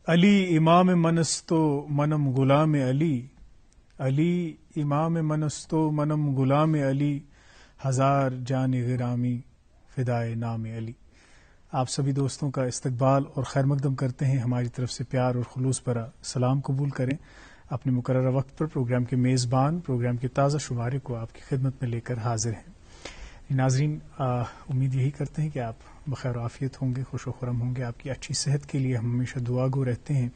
علی امام منستو منم غلام علی، علی امام منستو منم غلام علی، ہزار جان غرامی فدائے نام علی۔ آپ سبھی دوستوں کا استقبال اور خیر مقدم کرتے ہیں، ہماری طرف سے پیار اور خلوص بھرا سلام قبول کریں۔ اپنے مقررہ وقت پر پروگرام کے میزبان پروگرام کے تازہ شمارے کو آپ کی خدمت میں لے کر حاضر ہیں۔ ناظرین، امید یہی کرتے ہیں کہ آپ بخیر و عافیت ہوں گے، خوش و خرم ہوں گے۔ آپ کی اچھی صحت کے لیے ہم ہمیشہ دعا گو رہتے ہیں،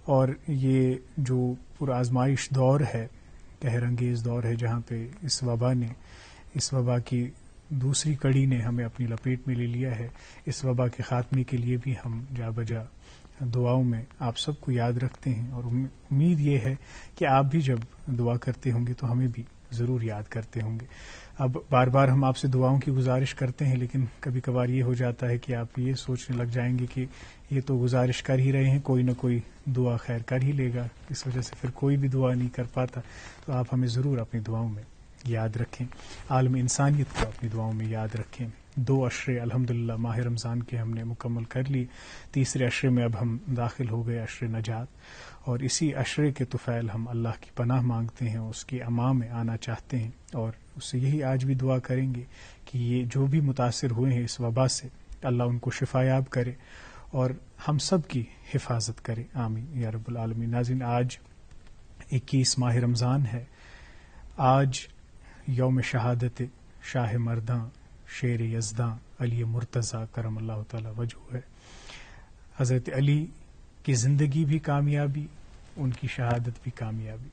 اور یہ جو پرآزمائش دور ہے، قہر انگیز دور ہے، جہاں پہ اس وبا کی دوسری کڑی نے ہمیں اپنی لپیٹ میں لے لیا ہے، اس وبا کے خاتمے کے لیے بھی ہم جا بجا دعاؤں میں آپ سب کو یاد رکھتے ہیں، اور امید یہ ہے کہ آپ بھی جب دعا کرتے ہوں گے تو ہمیں بھی ضرور یاد کرتے ہوں گے۔ اب بار بار ہم آپ سے دعاؤں کی گزارش کرتے ہیں، لیکن کبھی کبھار یہ ہو جاتا ہے کہ آپ یہ سوچنے لگ جائیں گے کہ یہ تو گزارش کر ہی رہے ہیں، کوئی نہ کوئی دعا خیر کر ہی لے گا، اس وجہ سے پھر کوئی بھی دعا نہیں کر پاتا۔ تو آپ ہمیں ضرور اپنی دعاؤں میں یاد رکھیں، عالم انسانیت کو اپنی دعاؤں میں یاد رکھیں۔ 2 عشرے الحمدللہ ماہ رمضان کے ہم نے مکمل کر لی، تیسرے عشرے میں اب ہم داخل ہو گئے، عشرے نجات، اور اسی عشرے کے طفیل ہم اللہ کی پناہ مانگتے ہیں، اس کی امان میں آنا چاہتے ہیں، اور اس سے یہی آج بھی دعا کریں گے کہ یہ جو بھی متاثر ہوئے ہیں اس وبا سے، اللہ ان کو شفا یاب کرے اور ہم سب کی حفاظت کرے، آمین یا رب العالمین۔ ناظرین، آج 21 ماہ رمضان ہے، آج یوم شہادت شاہ مرداں شیر یزداں علی مرتضیٰ کرم اللہ تعالی وجہ ہے۔ حضرت علی کی زندگی بھی کامیابی، ان کی شہادت بھی کامیابی۔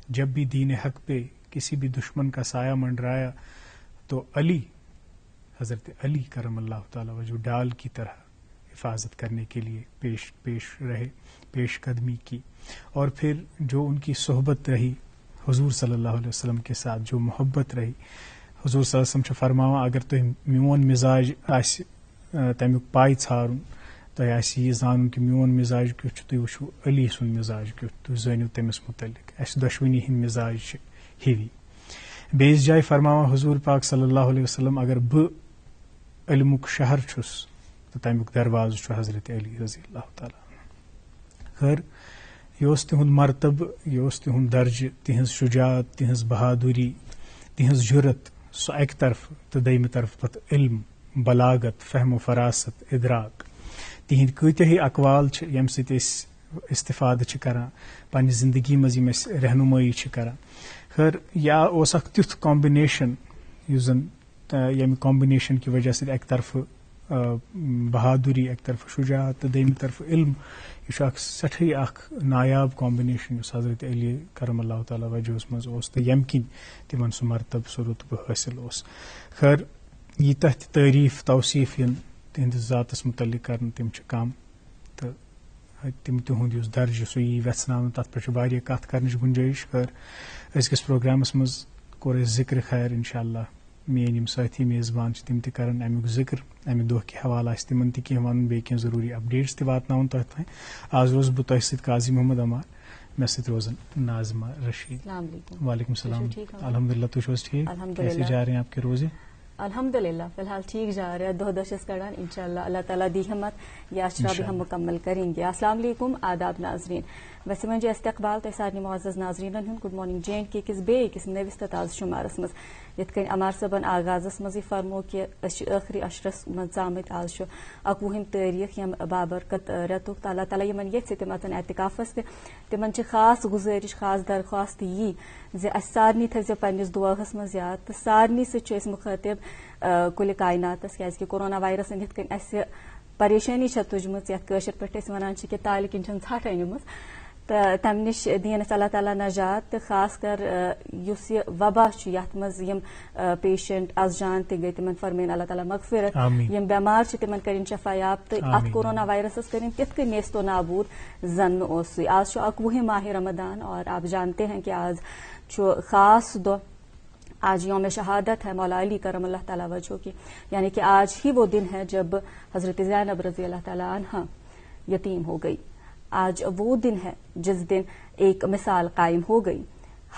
جب بھی دین حق پہ کسی بھی دشمن کا سایہ منڈرایا تو علی، حضرت علی کرم اللہ تعالی وجہ ڈال کی طرح حفاظت کرنے کے لیے پیش رہے، پیش قدمی کی، اور پھر جو ان کی صحبت رہی حضور صلی اللہ علیہ وسلم کے ساتھ، جو محبت رہی، حضور صلی اللہ علیہ وسلم سے فرماوا اگر تُہۍ میون مزاج آسہِ تمیُک پاے ژھارُن، تۄہہِ آسہِ یہ زانُن کہ میون مزاج کیُتھ چھُ، تُہۍ وٕچھِو علی سُنٛد مزاج کیُتھ، تُہۍ زٲنِو تٔمِس متعلق، اَسہِ دۄشوٕنی ہٕنٛدۍ مزاج چھِ ہِوی۔ بیٚیِس جایہِ فرماوان حضور پاک صلی اللہ علیہ وسلم اگر بہٕ علمُک شہر چھُس تہٕ تمیُک دروازٕ چھُ حضرت علی رضی اللہ تعالیٰ عنہ۔ خیر، یہ اوس تِہُنٛد مرتبہ، یہ اوس تِہُنٛد درجہ، تِہنٛز شجاعت، تِہنٛز بہادری، تِہنٛز جُرت، سُہ اکہِ طرفہٕ تہٕ دوٚیمہِ طرفہٕ پتہٕ علم، بلاغت، فہم و فراست، ادراک۔ تِہنٛدۍ کۭتیاہ ہی اقوال چھِ ییٚمہِ سۭتۍ أسۍ استفادٕ چھِ کران پننہِ زندگی منٛز، یِم أسۍ رہنمٲیی چھِ کران۔ خیر، یا اوس اکھ تیُتھ کامبِنیشن یُس زن ییٚمہِ کامبِنیشن کہِ وجہ سۭتۍ اکہِ طرفہٕ بہادری، اکہِ طرفہٕ شجاعت تہٕ دوٚیمہِ طرفہٕ علم، یہ چھُ اکھ سٮ۪ٹھٕے اکھ نایاب کامبِنیشن یُس حضرت علی کرم اللہ تعالیٰ وجہس منٛز اوس، تہٕ ییٚمہِ کِنۍ تِمن سُہ مرتبہ، سُہ رتبہٕ حٲصِل اوس۔ خیر، ییٖتاہ تہِ تعریٖف توصیٖف یِن تِہنٛدِس ذاتس متعلق کرنہٕ تِم چھِ کم، تہٕ تِہُنٛد یُس درجہِ سُہ یی ویژھناونہٕ، تتھ پٮ۪ٹھ چھِ واریاہ کتھ کرنٕچ گُنجٲیش۔ خیر، أزکِس پروگرامس منٛز کوٚر اَسہِ ذکر خیر، انشاءاللہ میٲنۍ یِم سٲتھی میزبان چھِ تِم تہِ کرن امیُک ذکر، امہِ دۄہ کہِ حوالہٕ آسہِ تِمن تہِ کینٛہہ وَنُن، بیٚیہِ کینٛہہ ضروٗری اپڈیٹس تہِ واتناوُن تۄہہِ تانۍ۔ آز روزٕ بہٕ تۄہہِ سۭتۍ قاضی محمد عمار، مےٚ سۭتۍ روزن ناظمہ رشید۔ السلام علیکم۔ وعلیکم السلام۔ الحمدللہ، تُہۍ چھِو حظ ٹھیک؟ کیسے جا رہے ہیں آپ کے روزے؟ الحمدللہ فی الحال ٹھیک جا رہا ہے، دہ چھس کڑان، انشاءاللہ اللہ تعالیٰ دی ہمت، یہ عشرہ بھی ہم مکمل کریں گے۔ السلام علیکم، آداب ناظرین، ویسے منجو استقبال تہ سارے معزز ناظرین ہند گڈ مارننگ جے اینڈ کے کس بیس نوس تو تازہ شمارس مز، یت کن عمار صبن آغازس مز فرمو کہ ٲخری عشرس مز ژامت آز 21 تاریخ یم بابرکت رتک، تو اللہ تعالیٰ یمن یژھِ تم اتن اعتکافس تہ، تمن خاص گزارش، خاص درخواست یی زِ اسہِ سارنٕے تھٲیزیو پننس دعاہس مز یاد، تہٕ سارنٕے سۭتۍ چھِ أسۍ مخاطب کُلہِ کائناتس، کیازکہِ کورونا وائرس یِتھ کٔنۍ اسہِ پریشانی چھےٚ تُجمٕژ، یتھ کٲشِر پٲٹھۍ أسۍ ونان چھِ کہِ تالہِ کِنۍ چھَنہٕ ژھٹھ أنمٕژ، تہٕ تمہِ نِش دِیَن اَسہِ اللہ تعالیٰ نجات، تہٕ خاص کر یُس یہِ وبا چھُ یتھ منٛز یِم پیشنٹ از جان تہِ گٔے تِمن فرمٲیِن اللہ تعالیٰ مغفرت، یِم بیمار چھِ تِمن کٔرِنۍ شفا یاب، تہٕ اتھ کورونا وائرسس کٔرِنۍ تِتھ کٔنۍ نیست و نابود زن نہٕ اوسُے۔ آز چھُ 21 ماہ رمضان، اور آپ جانتے ہیں کہ آج چھُ خاص دۄہ، آج یوم شہادت ہے مولا علی کرم اللہ تعالیٰ وجہ کی، یعنی کہ آج ہی وہ دن ہے جب حضرت زینب رضی اللہ تعالیٰ عنہا یتیم ہو گئی۔ آج وہ دن ہے جس دن ایک مثال قائم ہو گئی،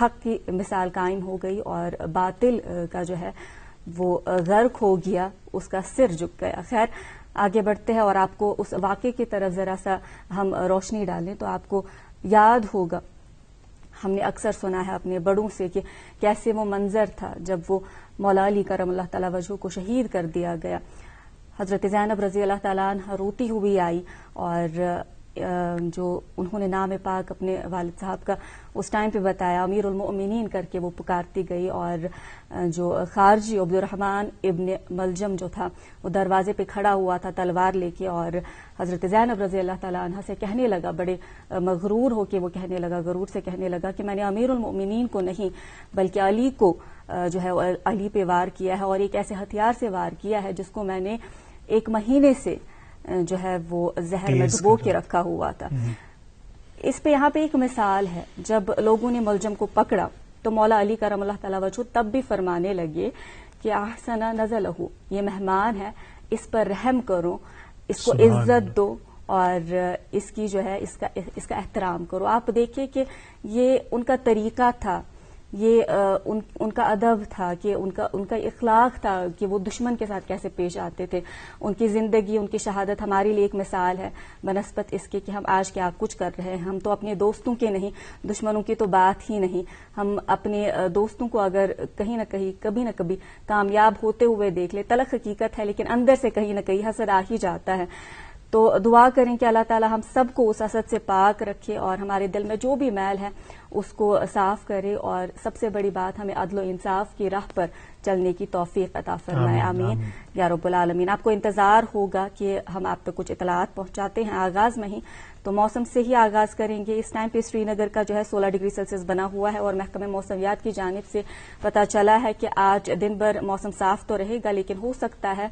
حق کی مثال قائم ہو گئی، اور باطل کا جو ہے وہ غرق ہو گیا، اس کا سر جھک گیا۔ خیر، آگے بڑھتے ہیں اور آپ کو اس واقعے کی طرف ذرا سا ہم روشنی ڈالیں تو آپ کو یاد ہوگا، ہم نے اکثر سنا ہے اپنے بڑوں سے کہ کیسے وہ منظر تھا جب وہ مولا علی کرم اللہ تعالی وجہہ کو شہید کر دیا گیا. حضرت زینب رضی اللہ تعالیٰ عنہ روتی ہوئی آئی اور جو انہوں نے نام پاک اپنے والد صاحب کا اس ٹائم پہ بتایا، امیر المؤمنین کر کے وہ پکارتی گئی، اور جو خارجی عبد الرحمن ابن ملجم جو تھا وہ دروازے پہ کھڑا ہوا تھا تلوار لے کے، اور حضرت زینب رضی اللہ تعالیٰ عنہ سے کہنے لگا، بڑے مغرور ہو کے وہ کہنے لگا، غرور سے کہنے لگا کہ میں نے امیر المؤمنین کو نہیں بلکہ علی کو جو ہے علی پہ وار کیا ہے، اور ایک ایسے ہتھیار سے وار کیا ہے جس کو میں نے 1 مہینے سے جو ہے وہ زہر میں ڈبو کے رکھا ہوا تھا. اس پہ یہاں پہ ایک مثال ہے، جب لوگوں نے ملجم کو پکڑا تو مولا علی کرم اللہ تعالی وجہ تب بھی فرمانے لگے کہ احسن نزلہ، یہ مہمان ہے، اس پر رحم کرو، اس کو عزت دو اور اس کی جو ہے اس کا احترام کرو. آپ دیکھیں کہ یہ ان کا طریقہ تھا، یہ ان کا ادب تھا، کہ ان کا اخلاق تھا کہ وہ دشمن کے ساتھ کیسے پیش آتے تھے. ان کی زندگی، ان کی شہادت ہمارے لیے ایک مثال ہے بنسبت اس کے کہ ہم آج کیا کچھ کر رہے ہیں. ہم تو اپنے دوستوں کے نہیں، دشمنوں کی تو بات ہی نہیں. ہم اپنے دوستوں کو اگر کہیں نہ کہیں کبھی نہ کبھی کامیاب ہوتے ہوئے دیکھ لیں، تلخ حقیقت ہے لیکن اندر سے کہیں نہ کہیں حسد آ ہی جاتا ہے. تو دعا کریں کہ اللہ تعالی ہم سب کو اس حسد سے پاک رکھے اور ہمارے دل میں جو بھی میل ہے اس کو صاف کرے، اور سب سے بڑی بات ہمیں عدل و انصاف کی راہ پر چلنے کی توفیق عطا فرمائے. آمین یا رب العالمین. آپ کو انتظار ہوگا کہ ہم آپ تک کچھ اطلاعات پہنچاتے ہیں آغاز میں ہی، تو موسم سے ہی آغاز کریں گے. اس ٹائم پہ سری نگر کا جو ہے 16 ڈگری سیلسیس بنا ہوا ہے، اور محکمہ موسمیات کی جانب سے پتہ چلا ہے کہ آج دن بھر موسم صاف تو رہے گا، لیکن ہو سکتا ہے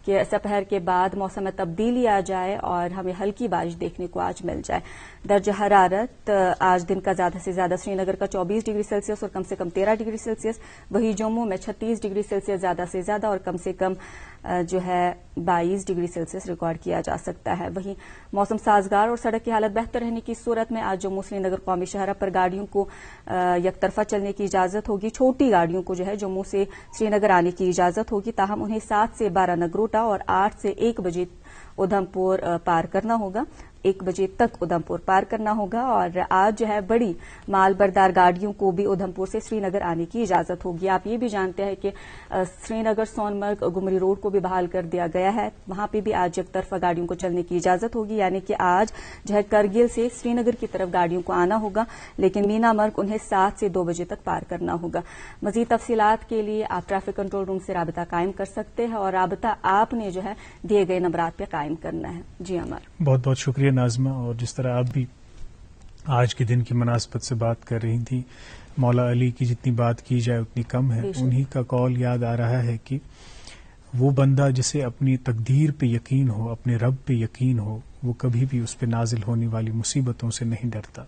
کہ سپہر کے بعد موسم میں تبدیلی آ جائے اور ہمیں ہلکی بارش دیکھنے کو آج مل جائے. درجہ حرارت آج دن کا زیادہ سے زیادہ سری نگر کا 24 ڈگری سیلسیس اور کم سے کم 13 ڈگری سیلسیس، وہی جموں میں 36 ڈگری سیلسیس زیادہ سے زیادہ اور کم سے کم جو ہے 22 ڈگری سیلسیس ریکارڈ کیا جا سکتا ہے. وہیں موسم سازگار اور سڑک کی حالت بہتر رہنے کی صورت میں آج جموں سری نگر قومی شاہراہ پر گاڑیوں کو یک طرفہ چلنے کی اجازت ہوگی. چھوٹی گاڑیوں کو جو ہے جموں سے سری نگر آنے کی اجازت ہوگی، تاہم انہیں 7 سے 12 نگروٹا اور 8 سے 1 بجے ادھمپور پار کرنا ہوگا، 1 بجے تک ادھمپور پار کرنا ہوگا. اور آج جو ہے بڑی مال بردار گاڑیوں کو بھی ادھمپور سے سری نگر آنے کی اجازت ہوگی. آپ یہ بھی جانتے ہیں کہ سری نگر سون مرگ گمری روڈ کو بھی بحال کر دیا گیا ہے، وہاں پہ بھی آج یک طرفہ گاڑیوں کو چلنے کی اجازت ہوگی. یعنی کہ آج جو ہے کرگل سے سری نگر کی طرف گاڑیوں کو آنا ہوگا، لیکن مینا مرگ انہیں 7 سے 2 بجے تک پار کرنا ہوگا. مزید تفصیلات کے لیے آپ ٹریفک کنٹرول روم سے رابطہ قائم کر سکتے ہیں، اور رابطہ آپ نے جو ہے دیے گئے نمبرات پہ قائم کرنا ہے. جی عمر، بہت بہت شکریہ ناظمہ. اور جس طرح آپ بھی آج کے دن کی مناسبت سے بات کر رہی تھی، مولا علی کی جتنی بات کی جائے اتنی کم ہے. انہی کا قول یاد آ رہا ہے کہ وہ بندہ جسے اپنی تقدیر پہ یقین ہو، اپنے رب پہ یقین ہو، وہ کبھی بھی اس پہ نازل ہونے والی مصیبتوں سے نہیں ڈرتا،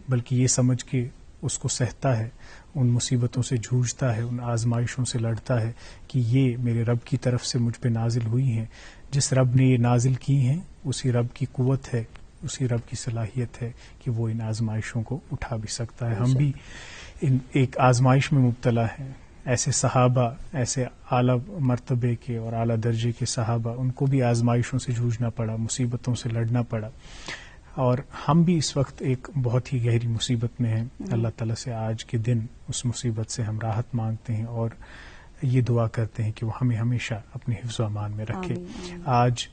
بلکہ یہ سمجھ کے اس کو سہتا ہے، ان مصیبتوں سے جھوجتا ہے، ان آزمائشوں سے لڑتا ہے کہ یہ میرے رب کی طرف سے مجھ پہ نازل ہوئی ہیں. جس رب نے یہ نازل کی ہیں اسی رب کی قوت ہے، اسی رب کی صلاحیت ہے کہ وہ ان آزمائشوں کو اٹھا بھی سکتا ہے. ہم بھی ایک آزمائش میں مبتلا ہیں. ایسے صحابہ، ایسے اعلیٰ مرتبے کے اور اعلیٰ درجے کے صحابہ، ان کو بھی آزمائشوں سے جھوجنا پڑا، مصیبتوں سے لڑنا پڑا، اور ہم بھی اس وقت ایک بہت ہی گہری مصیبت میں ہیں. اللہ تعالیٰ سے آج کے دن اس مصیبت سے ہم راحت مانگتے ہیں اور یہ دعا کرتے ہیں کہ وہ ہمیں ہمیشہ اپنے حفظ و امان میں رکھے. آج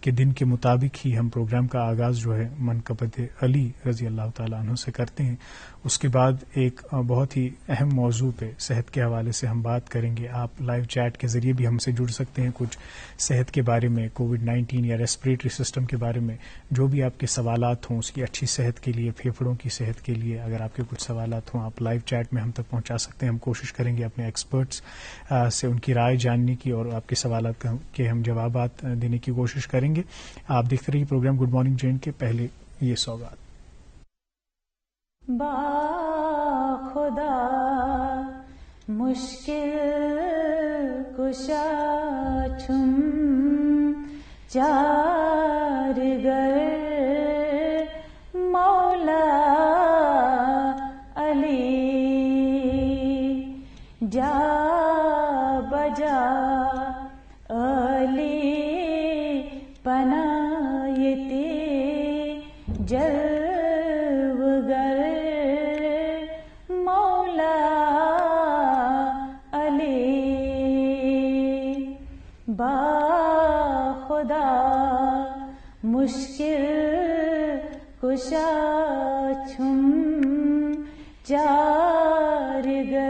کے دن کے مطابق ہی ہم پروگرام کا آغاز جو ہے منقبت علی رضی اللہ تعالیٰ عنہ سے کرتے ہیں. اس کے بعد ایک بہت ہی اہم موضوع پہ صحت کے حوالے سے ہم بات کریں گے. آپ لائیو چیٹ کے ذریعے بھی ہم سے جڑ سکتے ہیں. کچھ صحت کے بارے میں، کووڈ-19 یا ریسپریٹری سسٹم کے بارے میں جو بھی آپ کے سوالات ہوں، اس کی اچھی صحت کے لیے، پھیپھڑوں کی صحت کے لیے اگر آپ کے کچھ سوالات ہوں، آپ لائیو چیٹ میں ہم تک پہنچا سکتے ہیں. ہم کوشش کریں گے اپنے ایکسپرٹس سے ان کی رائے جاننے کی اور آپ کے سوالات کے ہم جوابات دینے کی کوشش کریں گے. آپ دیکھتے رہیے پروگرام گڈ مارننگ جین کے. پہلے یہ سوگات. با خدا مشکل کشا چھم چارگر مولا علی جا بجا علی با خدا مشکل کشا چھم جارگر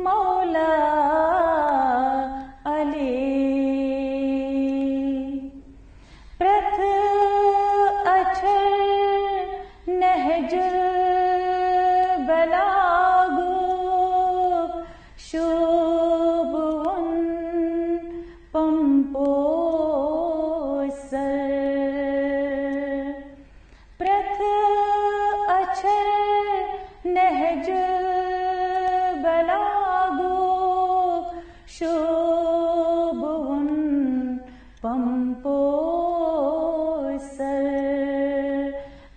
مولا علی پرتھ اچھر نہج بلاگو شوبون پمپو سر پرتھ اچھر نہج بلاگو شوبون پمپو سر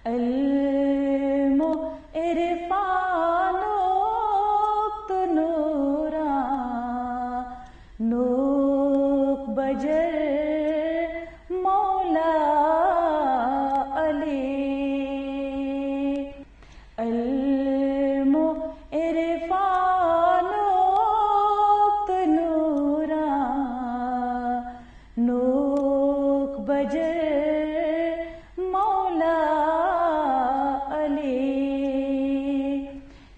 علم و عرفان وقت نورا نوک بجر مولا علی علم و عرفان وقت نورا نوک بجر مولا علی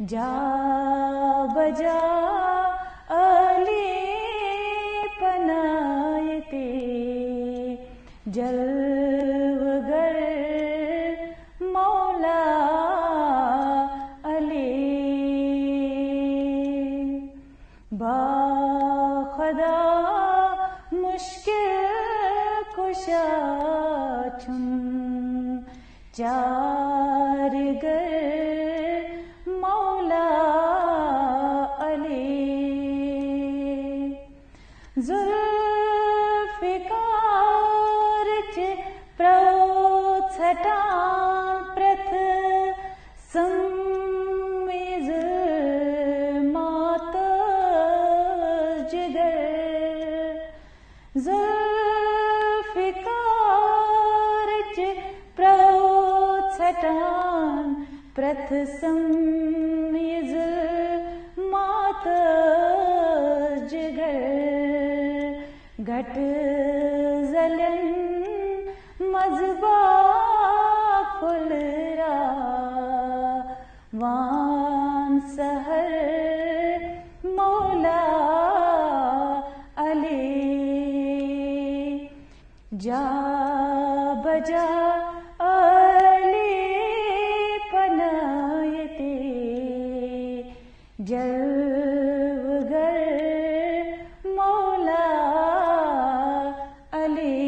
جا بجا علی پنایتے جلوگر مولا علی با خدا مشکل کشا چھم جارگر مولا علی زلفکار چ پروتھٹان پرتھ سمیز مات جگر زلفکار چ پروتھٹان پرتھ سمیز مات جگر گھٹ زلن مذبا کھلرا وان سہر مولا علی جا بجا علی پنایتے جلوگر مولا علی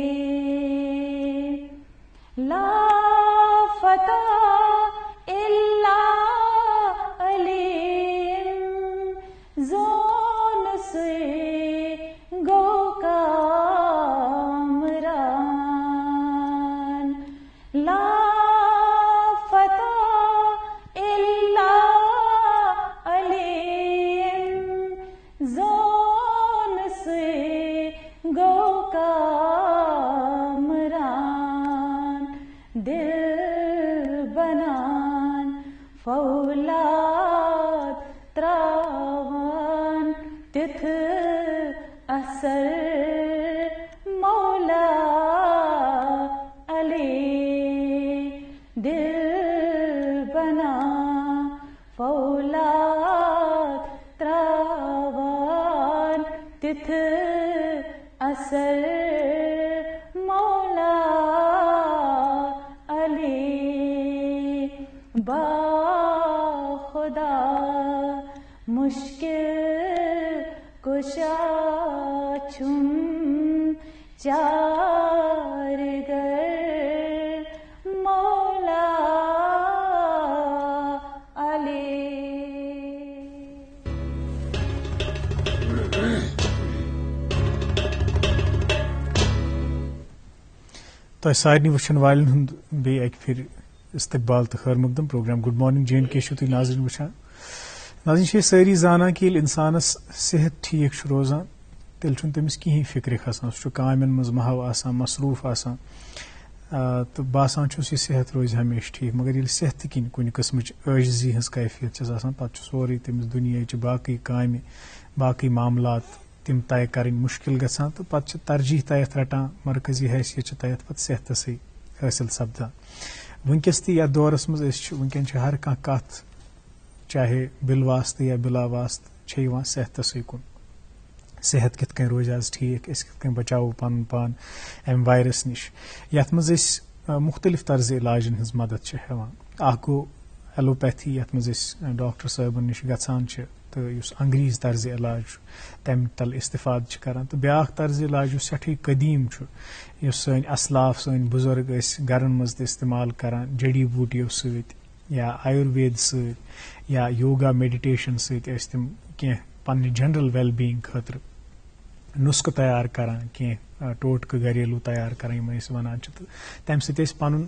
لا فتح الا علی زون سے گو کامران لا فتح الا علی زون سے گو کامران دل بنان فولاد تراوان تتھ اثر مولا علی دل بنا فولاد تراوان تتھ اثر مولا علی با خدا مشکل کشا چھم چارگر مولا علی. تۄہہِ سارنٕے وٕچھن والٮ۪ن ہُنٛد بیٚیہِ اَکہِ پھِرِ استقبال تہٕ خٲر مقدم program good morning J and K چھِو تُہۍ ناظریٖن وٕچھان. ناظریٖن چھِ أسۍ سٲری زانان کہِ ییٚلہِ اِنسانَس صحت ٹھیٖک چھُ روزان تیٚلہِ چھُنہٕ تٔمِس کِہیٖنۍ فِکرِ کھسان. سُہ چھُ کامٮ۪ن منٛز محو آسان مصروٗف آسان تہٕ باسان چھُس یہِ صحت روزِ ہمیشہِ ٹھیٖک. مگر ییٚلہِ صحتہٕ کِنۍ کُنہِ قٕسمٕچ عٲجزی ہٕنٛز کیفیت چھَس آسان پَتہٕ چھُ سورُے تٔمِس دُنیاہٕچہِ باقٕے کامہِ باقٕے معاملات تم طے کریں مشکل گژھان تو پتہ ترجیح تیت رٹان مرکزی حیثیت تیت پتہ صحتس حاصل سپدان. ونکس تہ یتھ دورس مز ونکین ہر کانٛہہ کتھ چاہے بل واسطہ یا بلا واسطہ یوان صحتس کن. صحت کت کن روز آز ٹھیک، اس کت کن بچاو پن پان ام وائرس نش. یتھ مز مختلف طرز علاجن ہز مدد ہیوان. اخ گو ایلوپیتھی یتھ مز ڈاکٹر صٲبن نش گژھان تو اس انگریز طرز علاج تمہ تل استفاد کران. تو بیاکھ طرز علاج اس سٹھے قدیم اس سن اسلاف سن بزرگ گرن مز استعمال کران جڑی بوٹیو ست یا آیوروید ست یا یوگا میڈیٹیشن ست تم کی پنہ جنرل ویل بینگ خاطر نسخہ تیار کران کی ٹوٹکہ گھریلو تیار کران ونان تمہ سۭتۍ ٲسۍ پنُن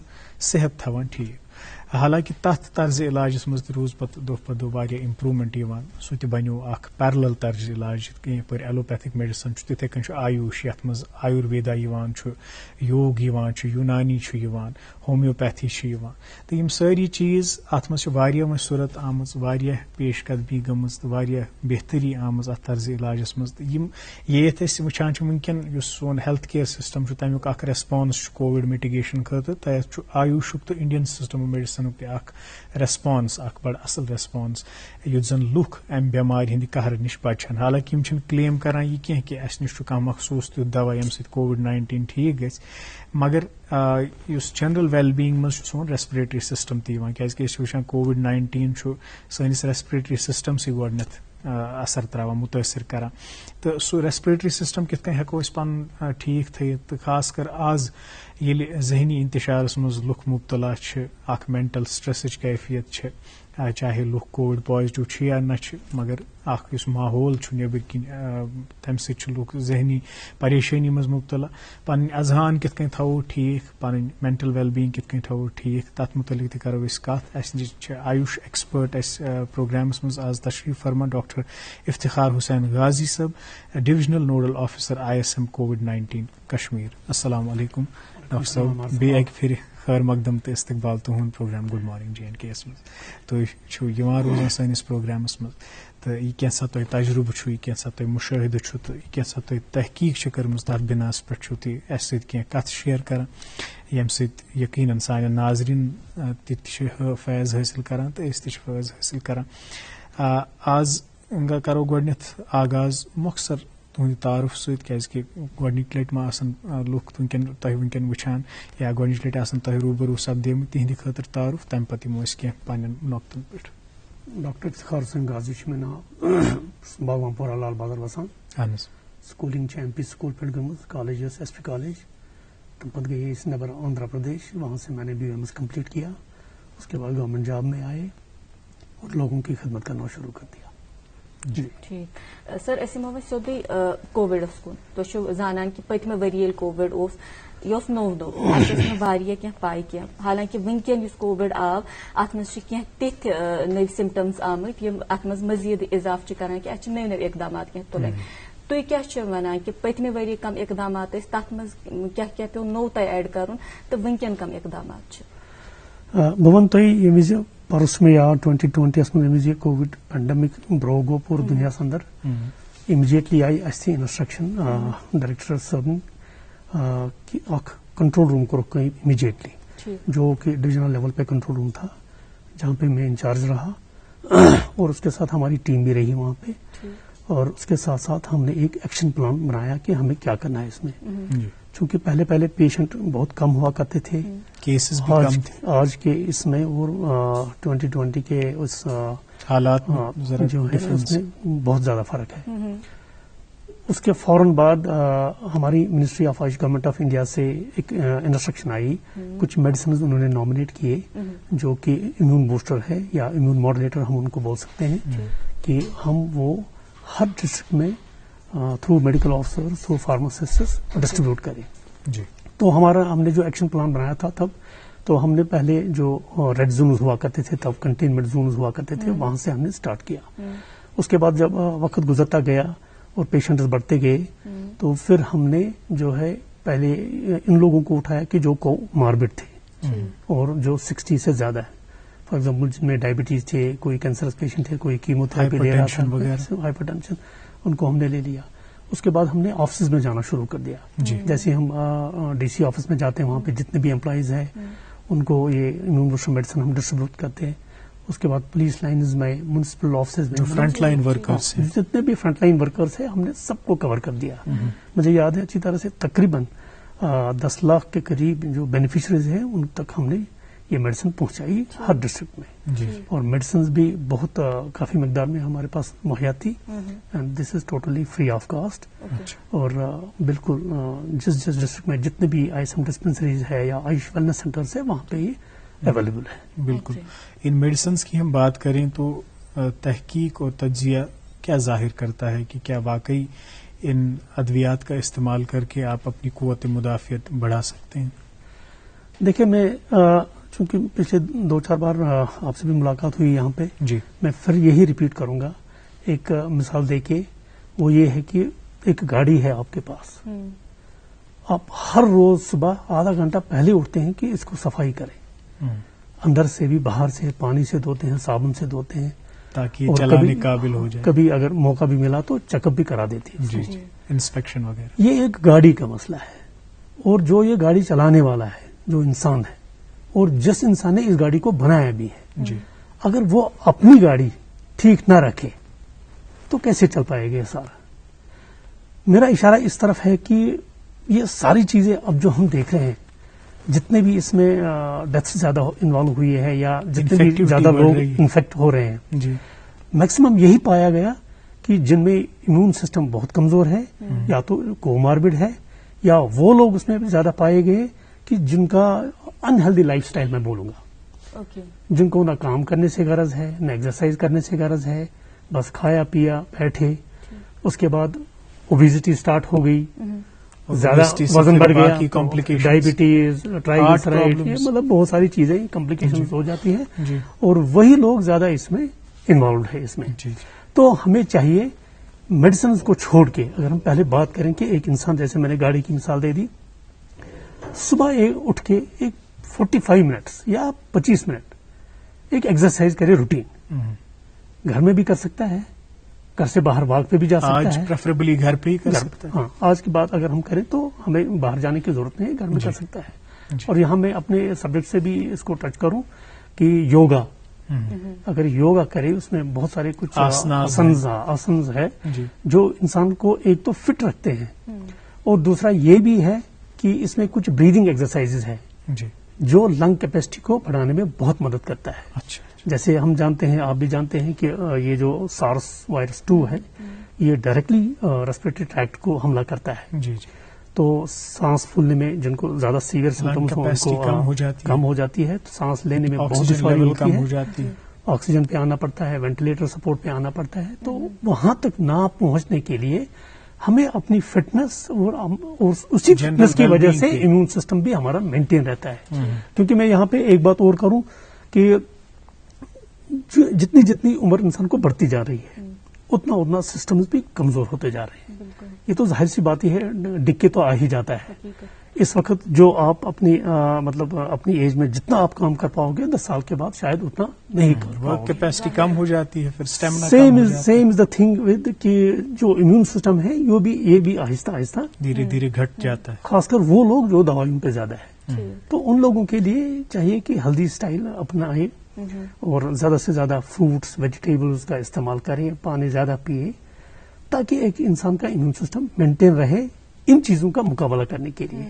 صحت تھاوان ٹھیک. حالانکہ تتھ طرز علاجس مز روز پتہ دہ پتہ دہ واریاہ امپرومنٹ یوان. سہ تہ بنیو اخ پیرلل طرز علاج پٲٹھۍ ایلوپیتھک میڈیسن تتھے کن آیوش یتھ مز آیورویدا یوان یوگ یوان یونانی یوان ہومیوپیتھی یوان. تو یم ساری چیز ات مز واریاہ صورت آمٕژ واریاہ پیش قدمی گٔمٕژ تہٕ واریاہ بہتری آمٕژ ات طرز علاجس مز. یم ییٚتہِ أسۍ وٕچھان چھِ ونکٮ۪ن یُس سون ہیلتھ کیئر سسٹم تمیُک اکھ ریسپانس کووِڈ مٹیگیشن خاطر تتھ آیوشُک تو انڈین سسٹم میڈیسن اخ ریسپانس اخ بڑ اصل ریسپانس یُتھ زن لُکھ امہ بٮ۪مارِ ہٕنٛدِ قہرٕ نش بچن. حالانکہ یم چھِنہٕ کلیم کران یہ کینٛہہ کہ اسہِ نش چھُ کانٛہہ مخصوص تیُتھ دوا ییٚمہِ سۭتۍ کووِڈ-19 ٹھیک گژھِ. مگر یُس جنرل ویل بینگ مز چھُ سون ریسپریٹری سسٹم تہِ یِوان کیازکہِ أسۍ چھِ وٕچھان کووِڈ-19 چھُ سٲنِس ریسپریٹری سسٹمسٕے گۄڈنٮ۪تھ اثر تراوان متٲثر کران. تو سُہ ریسپریٹری سسٹم کِتھ کٔنۍ ہٮ۪کو أسۍ پنُن ٹھیک تھٲیِتھ. تہٕ خاص کر آز ییٚلہِ ذہنی انتشارس مز لُکھ مبتلا چھِ اکھ مینٹل سٹریسٕچ کیفیت چھِ چاہے لُکھ کووِڈ پازٹو چھِ یا نہ چھِ مگر اکھ یُس ماحول چھُ نیٚبٕرۍ کِنۍ تمہِ سۭتۍ چھِ لُکھ ذہنی پریشٲنی منٛز مبتلا. پنٕنۍ اذہان کِتھ کٔنۍ تھاوو ٹھیک پنٕنۍ مینٹل ویل بینگ کِتھ کٔنۍ تھاوو ٹھیک تتھ متعلق تہِ کرو أسۍ کتھ. اسہِ نِش چھِ آیوش ایکسپٲرٹ اسہِ پروگرامس منٛز آز تشریف فرما ڈاکٹر افتخار حسین غازی صٲب ڈویژنل نوڈل آفیسر ISM کووِڈ-19 کشمیر. السلام علیکم ڈاکٹر صٲب. بیٚیہِ اکہِ پھِرِ خیر مقدم تہٕ استقبال تُہُنٛد پروگرام گُڈ مارنِنگ JNK یس منٛز. تُہۍ چھِو یِوان روزان سٲنِس پروگرامس منٛز تہٕ یہِ کینٛژھا تۄہہِ تجرُبہٕ چھُ یہِ کینٛژھا تۄہہِ مُشٲہدٕ چھُ تہٕ یہِ کینٛژھا تۄہہِ تحقیٖق چھِ کٔرمٕژ تتھ بِناس پٮ۪ٹھ چھُو تُہۍ اسہِ سۭتۍ کینٛہہ کتھ شیر کران ییٚمہِ سۭتۍ یقیٖنن سانٮ۪ن ناظریٖن تہِ چھِ فیض حٲصِل کران تہٕ أسۍ تہِ چھِ فیض حٲصِل کران. آز کرو گۄڈنٮ۪تھ آغاز مۄخصر تُہنٛدِ تعارُف سۭتۍ کیازکہِ گۄڈنِچ لٹہِ ما آسان لُکھ تۄہہِ وٕنکٮ۪ن وٕچھان یا گۄڈنِچ لٹہِ آسان تۄہہِ روٗبروٗ سپدیمٕتۍ تِہنٛدِ خٲطرٕ تعارُف تمہِ پتہٕ یِمو أسۍ کینٛہہ پننٮ۪ن نۄقطن پٮ۪ٹھ. ڈاکٹر افتخار حسین غازی چھُ مےٚ ناو باغوان پورہ لال بازر وسان. اہن حظ. سکوٗلِنٛگ چھِ MP سکوٗل پٮ۪ٹھ گٔمٕژ کالج ٲس SP کالج تم پتہٕ گٔیے أسۍ نیبر آندھرا پردیش وہاں سے میں نے BAMS کمپلیٹ کیا. اس کے بعد گورنمنٹ جاب میں آئے اور لوگوں کی خدمت کرنا شروع کر دیا. ٹھیک سر أسۍ یِمو وۄنۍ سیوٚدُے کووِڈس کُن. تُہۍ چھِو زانان کہِ پٔتمہِ ؤرۍ ییٚلہِ کووِڈ اوس یہِ اوس نوٚو نوٚو اَتھ ٲس نہٕ واریاہ کینٛہہ پاے کینٛہہ. حالانکہِ وٕنکٮ۪ن یُس کووِڈ آو اتھ منٛز چھِ کینٛہہ تِتھۍ نٔوۍ سِمٹمز آمٕتۍ یِم اتھ منٛز مزیٖد اضافہٕ چھِ کران کہِ اَسہِ چھِ نٔوۍ نٔوۍ اقدامات کینٛہہ تُلٕنۍ. تُہۍ کیٛاہ چھِو ونان کہِ پٔتمہِ ؤری کم اقدامات ٲسۍ تتھ منٛز کیٛاہ کیٛاہ پیوٚو نوٚو تۄہہِ ایڈ کرُن تہٕ وٕنکٮ۪ن کم اقدامات چھِ. بہٕ وَنہٕ تۄہہِ ییٚمہِ وِزِ پرُس مےٚ یاد 2020 یس منٛز ییٚمہِ وِزِ یہِ کووِڈ پینڈمِک برٛونٛہہ گوٚو پوٗرٕ دُنیاہس اندر اِمِجیٹلی آیہِ اَسہِ تہِ انسٹرکشن ڈائریکٹر صٲبن کہ اکھ کنٹرول روم کوٚرُکھ قٲیِم اِمِجیٹلی جو کہ ڈویژنل لیول پہ کنٹرول روم تھا جہاں پہ میں انچارج رہا اور اس کے ساتھ ہماری ٹیم بھی رہی وہاں پہ اور اس کے ساتھ ساتھ ہم نے ایک ایکشن پلان بنایا کہ ہمیں کیا کرنا ہے اس میں. چونکہ پہلے پیشنٹ بہت کم ہوا کرتے تھے کیسز آج کے اس میں اور 2020 کے اس حالات جو ہے اس میں بہت زیادہ فرق ہے. اس کے فوراً بعد ہماری ministry of AYUSH government of India سے ایک انسٹرکشن آئی. کچھ میڈیسنز انہوں نے نامنیٹ کیے جو کہ امیون بوسٹر ہے یا امیون ماڈولیٹر ہم ان کو بول سکتے ہیں کہ ہم وہ ہر ڈسٹرکٹ میں through medical officer through pharmacists distribute کریں. تو ہم نے جو ایکشن پلان بنایا تھا تب تو ہم نے پہلے جو ریڈ زونز ہوا کرتے تھے تب کنٹینمنٹ زونز ہوا کرتے تھے وہاں سے ہم نے اسٹارٹ کیا. اس کے بعد جب وقت گزرتا گیا اور پیشنٹس بڑھتے گئے تو پھر ہم نے جو ہے پہلے ان لوگوں کو اٹھایا کہ جو کو ماربڈ تھے اور جو 60 سے زیادہ ہے. فار ایگزامپل جن میں ڈائبٹیز تھے کوئی کینسرس پیشنٹ تھے کوئی کیمو تھراپی لے رہا تھا ہائپر ٹینشن ان کو ہم نے لے لیا. اس کے بعد ہم نے آفسز میں جانا شروع کر دیا. جیسے ہم ڈی سی آفس میں جاتے ہیں, وہاں پہ جتنے بھی امپلائیز ہیں ان کو یہ امیون بوسٹر میڈیسن ہم ڈسٹریبیوٹ کرتے ہیں. اس کے بعد پولیس لائنز میں, میونسپل آفسز میں, فرنٹ لائن ورکرز ہیں, جتنے بھی فرنٹ لائن ورکرز ہیں, ہم نے سب کو کور کر دیا. مجھے یاد ہے اچھی طرح سے تقریباً 10 لاکھ کے قریب جو بینیفیشریز ہیں ان تک ہم نے یہ میڈیسن پہنچائی ہر ڈسٹرکٹ میں. اور میڈیسنز بھی بہت کافی مقدار میں ہمارے پاس مہیا تھی, and this is totally free of cost. اور بالکل جس ڈسٹرکٹ میں جتنے بھی آئسم ڈسپنسریز ہے یا آیوش ویلنس سینٹرز ہے وہاں پہ یہ اویلیبل ہے. بالکل. ان میڈیسنز کی ہم بات کریں تو تحقیق اور تجزیہ کیا ظاہر کرتا ہے کہ کیا واقعی ان ادویات کا استعمال کر کے آپ اپنی قوت مدافعت بڑھا سکتے ہیں؟ دیکھیں, میں چونکہ پچھلے 2-4 بار آپ سے بھی ملاقات ہوئی یہاں پہ, میں پھر یہی ریپیٹ کروں گا ایک مثال دے کے. وہ یہ ہے کہ ایک گاڑی ہے آپ کے پاس, آپ ہر روز صبح آدھا گھنٹہ پہلے اٹھتے ہیں کہ اس کو صفائی کریں, اندر سے بھی باہر سے پانی سے دھوتے ہیں, صابن سے دھوتے ہیں, تاکہ چلانے قابل ہو جائے. کبھی اگر موقع بھی ملا تو چیک اپ بھی کرا دیتے ہیں, انسپیکشن وغیرہ. یہ ایک گاڑی کا مسئلہ ہے. اور جو یہ گاڑی چلانے والا ہے, جو انسان ہے, اور جس انسان نے اس گاڑی کو بنایا بھی ہے, اگر وہ اپنی گاڑی ٹھیک نہ رکھے تو کیسے چل پائے گا یہ سارا؟ میرا اشارہ اس طرف ہے کہ یہ ساری چیزیں اب جو ہم دیکھ رہے ہیں, جتنے بھی اس میں ڈیتھس زیادہ انوالو ہوئی ہے یا جتنے بھی زیادہ لوگ انفیکٹ ہو رہے ہیں, میکسیمم یہی پایا گیا کہ جن میں امیون سسٹم بہت کمزور ہے, یا تو کوماربڈ ہے, یا وہ لوگ اس میں زیادہ پائے گئے کہ جن کا انہیلدی لائف سٹائل میں بولوں گا, جن کو نہ کام کرنے سے غرض ہے, نہ ایکسرسائز کرنے سے غرض ہے, بس کھایا پیا بیٹھے. اس کے بعد اوبیزٹی سٹارٹ ہو گئی, زیادہ وزن بڑھ گیا, ڈائبٹیز, ٹرائیگلسرائڈ, مطلب بہت ساری چیزیں کمپلیکیشن ہو جاتی ہیں, اور وہی لوگ زیادہ اس میں انوالوڈ ہے اس میں. تو ہمیں چاہیے میڈیسنز کو چھوڑ کے, اگر ہم پہلے بات کریں کہ ایک انسان, جیسے میں نے گاڑی کی مثال دے دی, صبح اٹھ کے ایک 45 منٹس یا 25 منٹ ایک ایکسرسائز کرے روٹین. گھر میں بھی کر سکتا ہے, گھر سے باہر واک پہ بھی جا سکتا ہے, آج پریفریبلی گھر پہ ہی کر سکتا ہے. ہاں, آج کی بات اگر ہم کریں تو ہمیں باہر جانے کی ضرورت نہیں ہے, گھر میں کر سکتا ہے. اور یہاں میں اپنے سبجیکٹ سے بھی اس کو ٹچ کروں کہ یوگا, اگر یوگا کرے اس میں بہت سارے کچھ آسنز ہے جو انسان کو ایک تو فٹ رکھتے ہیں, اور دوسرا یہ بھی ہے کہ اس میں کچھ بریدنگ ایکسرسائز ہے جو لنگ کیپیسٹی کو بڑھانے میں بہت مدد کرتا ہے. جیسے ہم جانتے ہیں, آپ بھی جانتے ہیں کہ یہ جو سارس وائرس 2 ہے, یہ ڈائریکٹلی ریسپریٹری ٹریکٹ کو حملہ کرتا ہے. تو سانس پھولنے میں جن کو زیادہ سیویئر سمپٹمس کم ہو جاتی ہے, تو سانس لینے میں بہت دشواری ہوتی ہے, آکسیجن پہ آنا پڑتا ہے, وینٹیلیٹر سپورٹ پہ آنا پڑتا ہے. تو وہاں تک نہ پہنچنے کے لیے ہمیں اپنی فٹنس اور اسی فٹنس کی وجہ سے امیون سسٹم بھی ہمارا مینٹین رہتا ہے. کیونکہ میں یہاں پہ ایک بات اور کروں کہ جتنی عمر انسان کو بڑھتی جا رہی ہے اتنا سسٹمز بھی کمزور ہوتے جا رہے ہیں. یہ تو ظاہر سی بات ہی ہے, ڈکے تو آ ہی جاتا ہے. اس وقت جو آپ اپنی مطلب اپنی ایج میں جتنا آپ کام کر پاؤ گے 10 سال کے بعد شاید اتنا نہیں کر پاؤ گے, کیپیسٹی کم ہو جاتی ہے, پھر stamina same is the thing with کہ جو امیون سسٹم ہے یہ بھی آہستہ آہستہ دھیرے دھیرے گھٹ جاتا ہے, خاص کر وہ لوگ جو دوائیوں پہ زیادہ ہے. تو ان لوگوں کے لیے چاہیے کہ ہیلدی اسٹائل اپنائیں اور زیادہ سے زیادہ فروٹس ویجیٹیبلز کا استعمال کریں, پانی زیادہ پیے, تاکہ ایک انسان کا امیون سسٹم مینٹین رہے ان چیزوں کا مقابلہ کرنے کے لیے.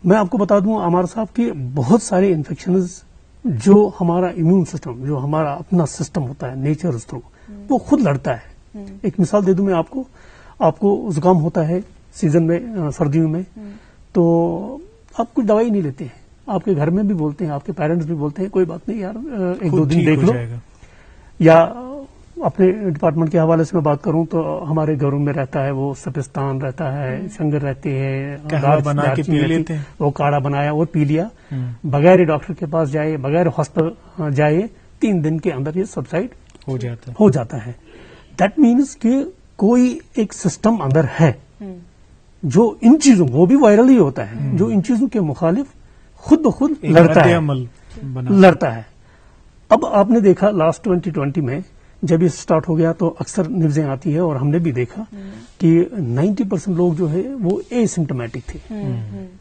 میں آپ کو بتا دوں عمار صاحب کہ بہت سارے انفیکشنز جو ہمارا امیون سسٹم, جو ہمارا اپنا سسٹم ہوتا ہے نیچر تھرو, وہ خود لڑتا ہے. ایک مثال دے دوں میں آپ کو زکام ہوتا ہے سیزن میں, سردیوں میں, تو آپ کوئی دوائی نہیں لیتے ہیں, آپ کے گھر میں بھی بولتے ہیں, آپ کے پیرنٹس بھی بولتے ہیں کوئی بات نہیں یار 1-2 دن دیکھ لو. یا اپنے ڈپارٹمنٹ کے حوالے سے میں بات کروں تو ہمارے گھروں میں رہتا ہے وہ سپستان رہتا ہے, شنگر رہتے ہیں, وہ کاڑھا بنایا اور پی لیا, بغیر ڈاکٹر کے پاس جائے, بغیر ہاسپٹل جائے, 3 دن کے اندر یہ سبسائڈ ہو جاتا ہے. دیٹ مینس کہ کوئی ایک سسٹم اندر ہے جو ان چیزوں, وہ بھی وائرل ہی ہوتا ہے, جو ان چیزوں کے مخالف خود بخود لڑتا ہے. اب آپ نے دیکھا لاسٹ 2020 میں جب یہ اسٹارٹ ہو گیا تو اکثر نیوزیں آتی ہے اور ہم نے بھی دیکھا کہ 90% لوگ جو ہے وہ اے سمٹومیٹک تھے.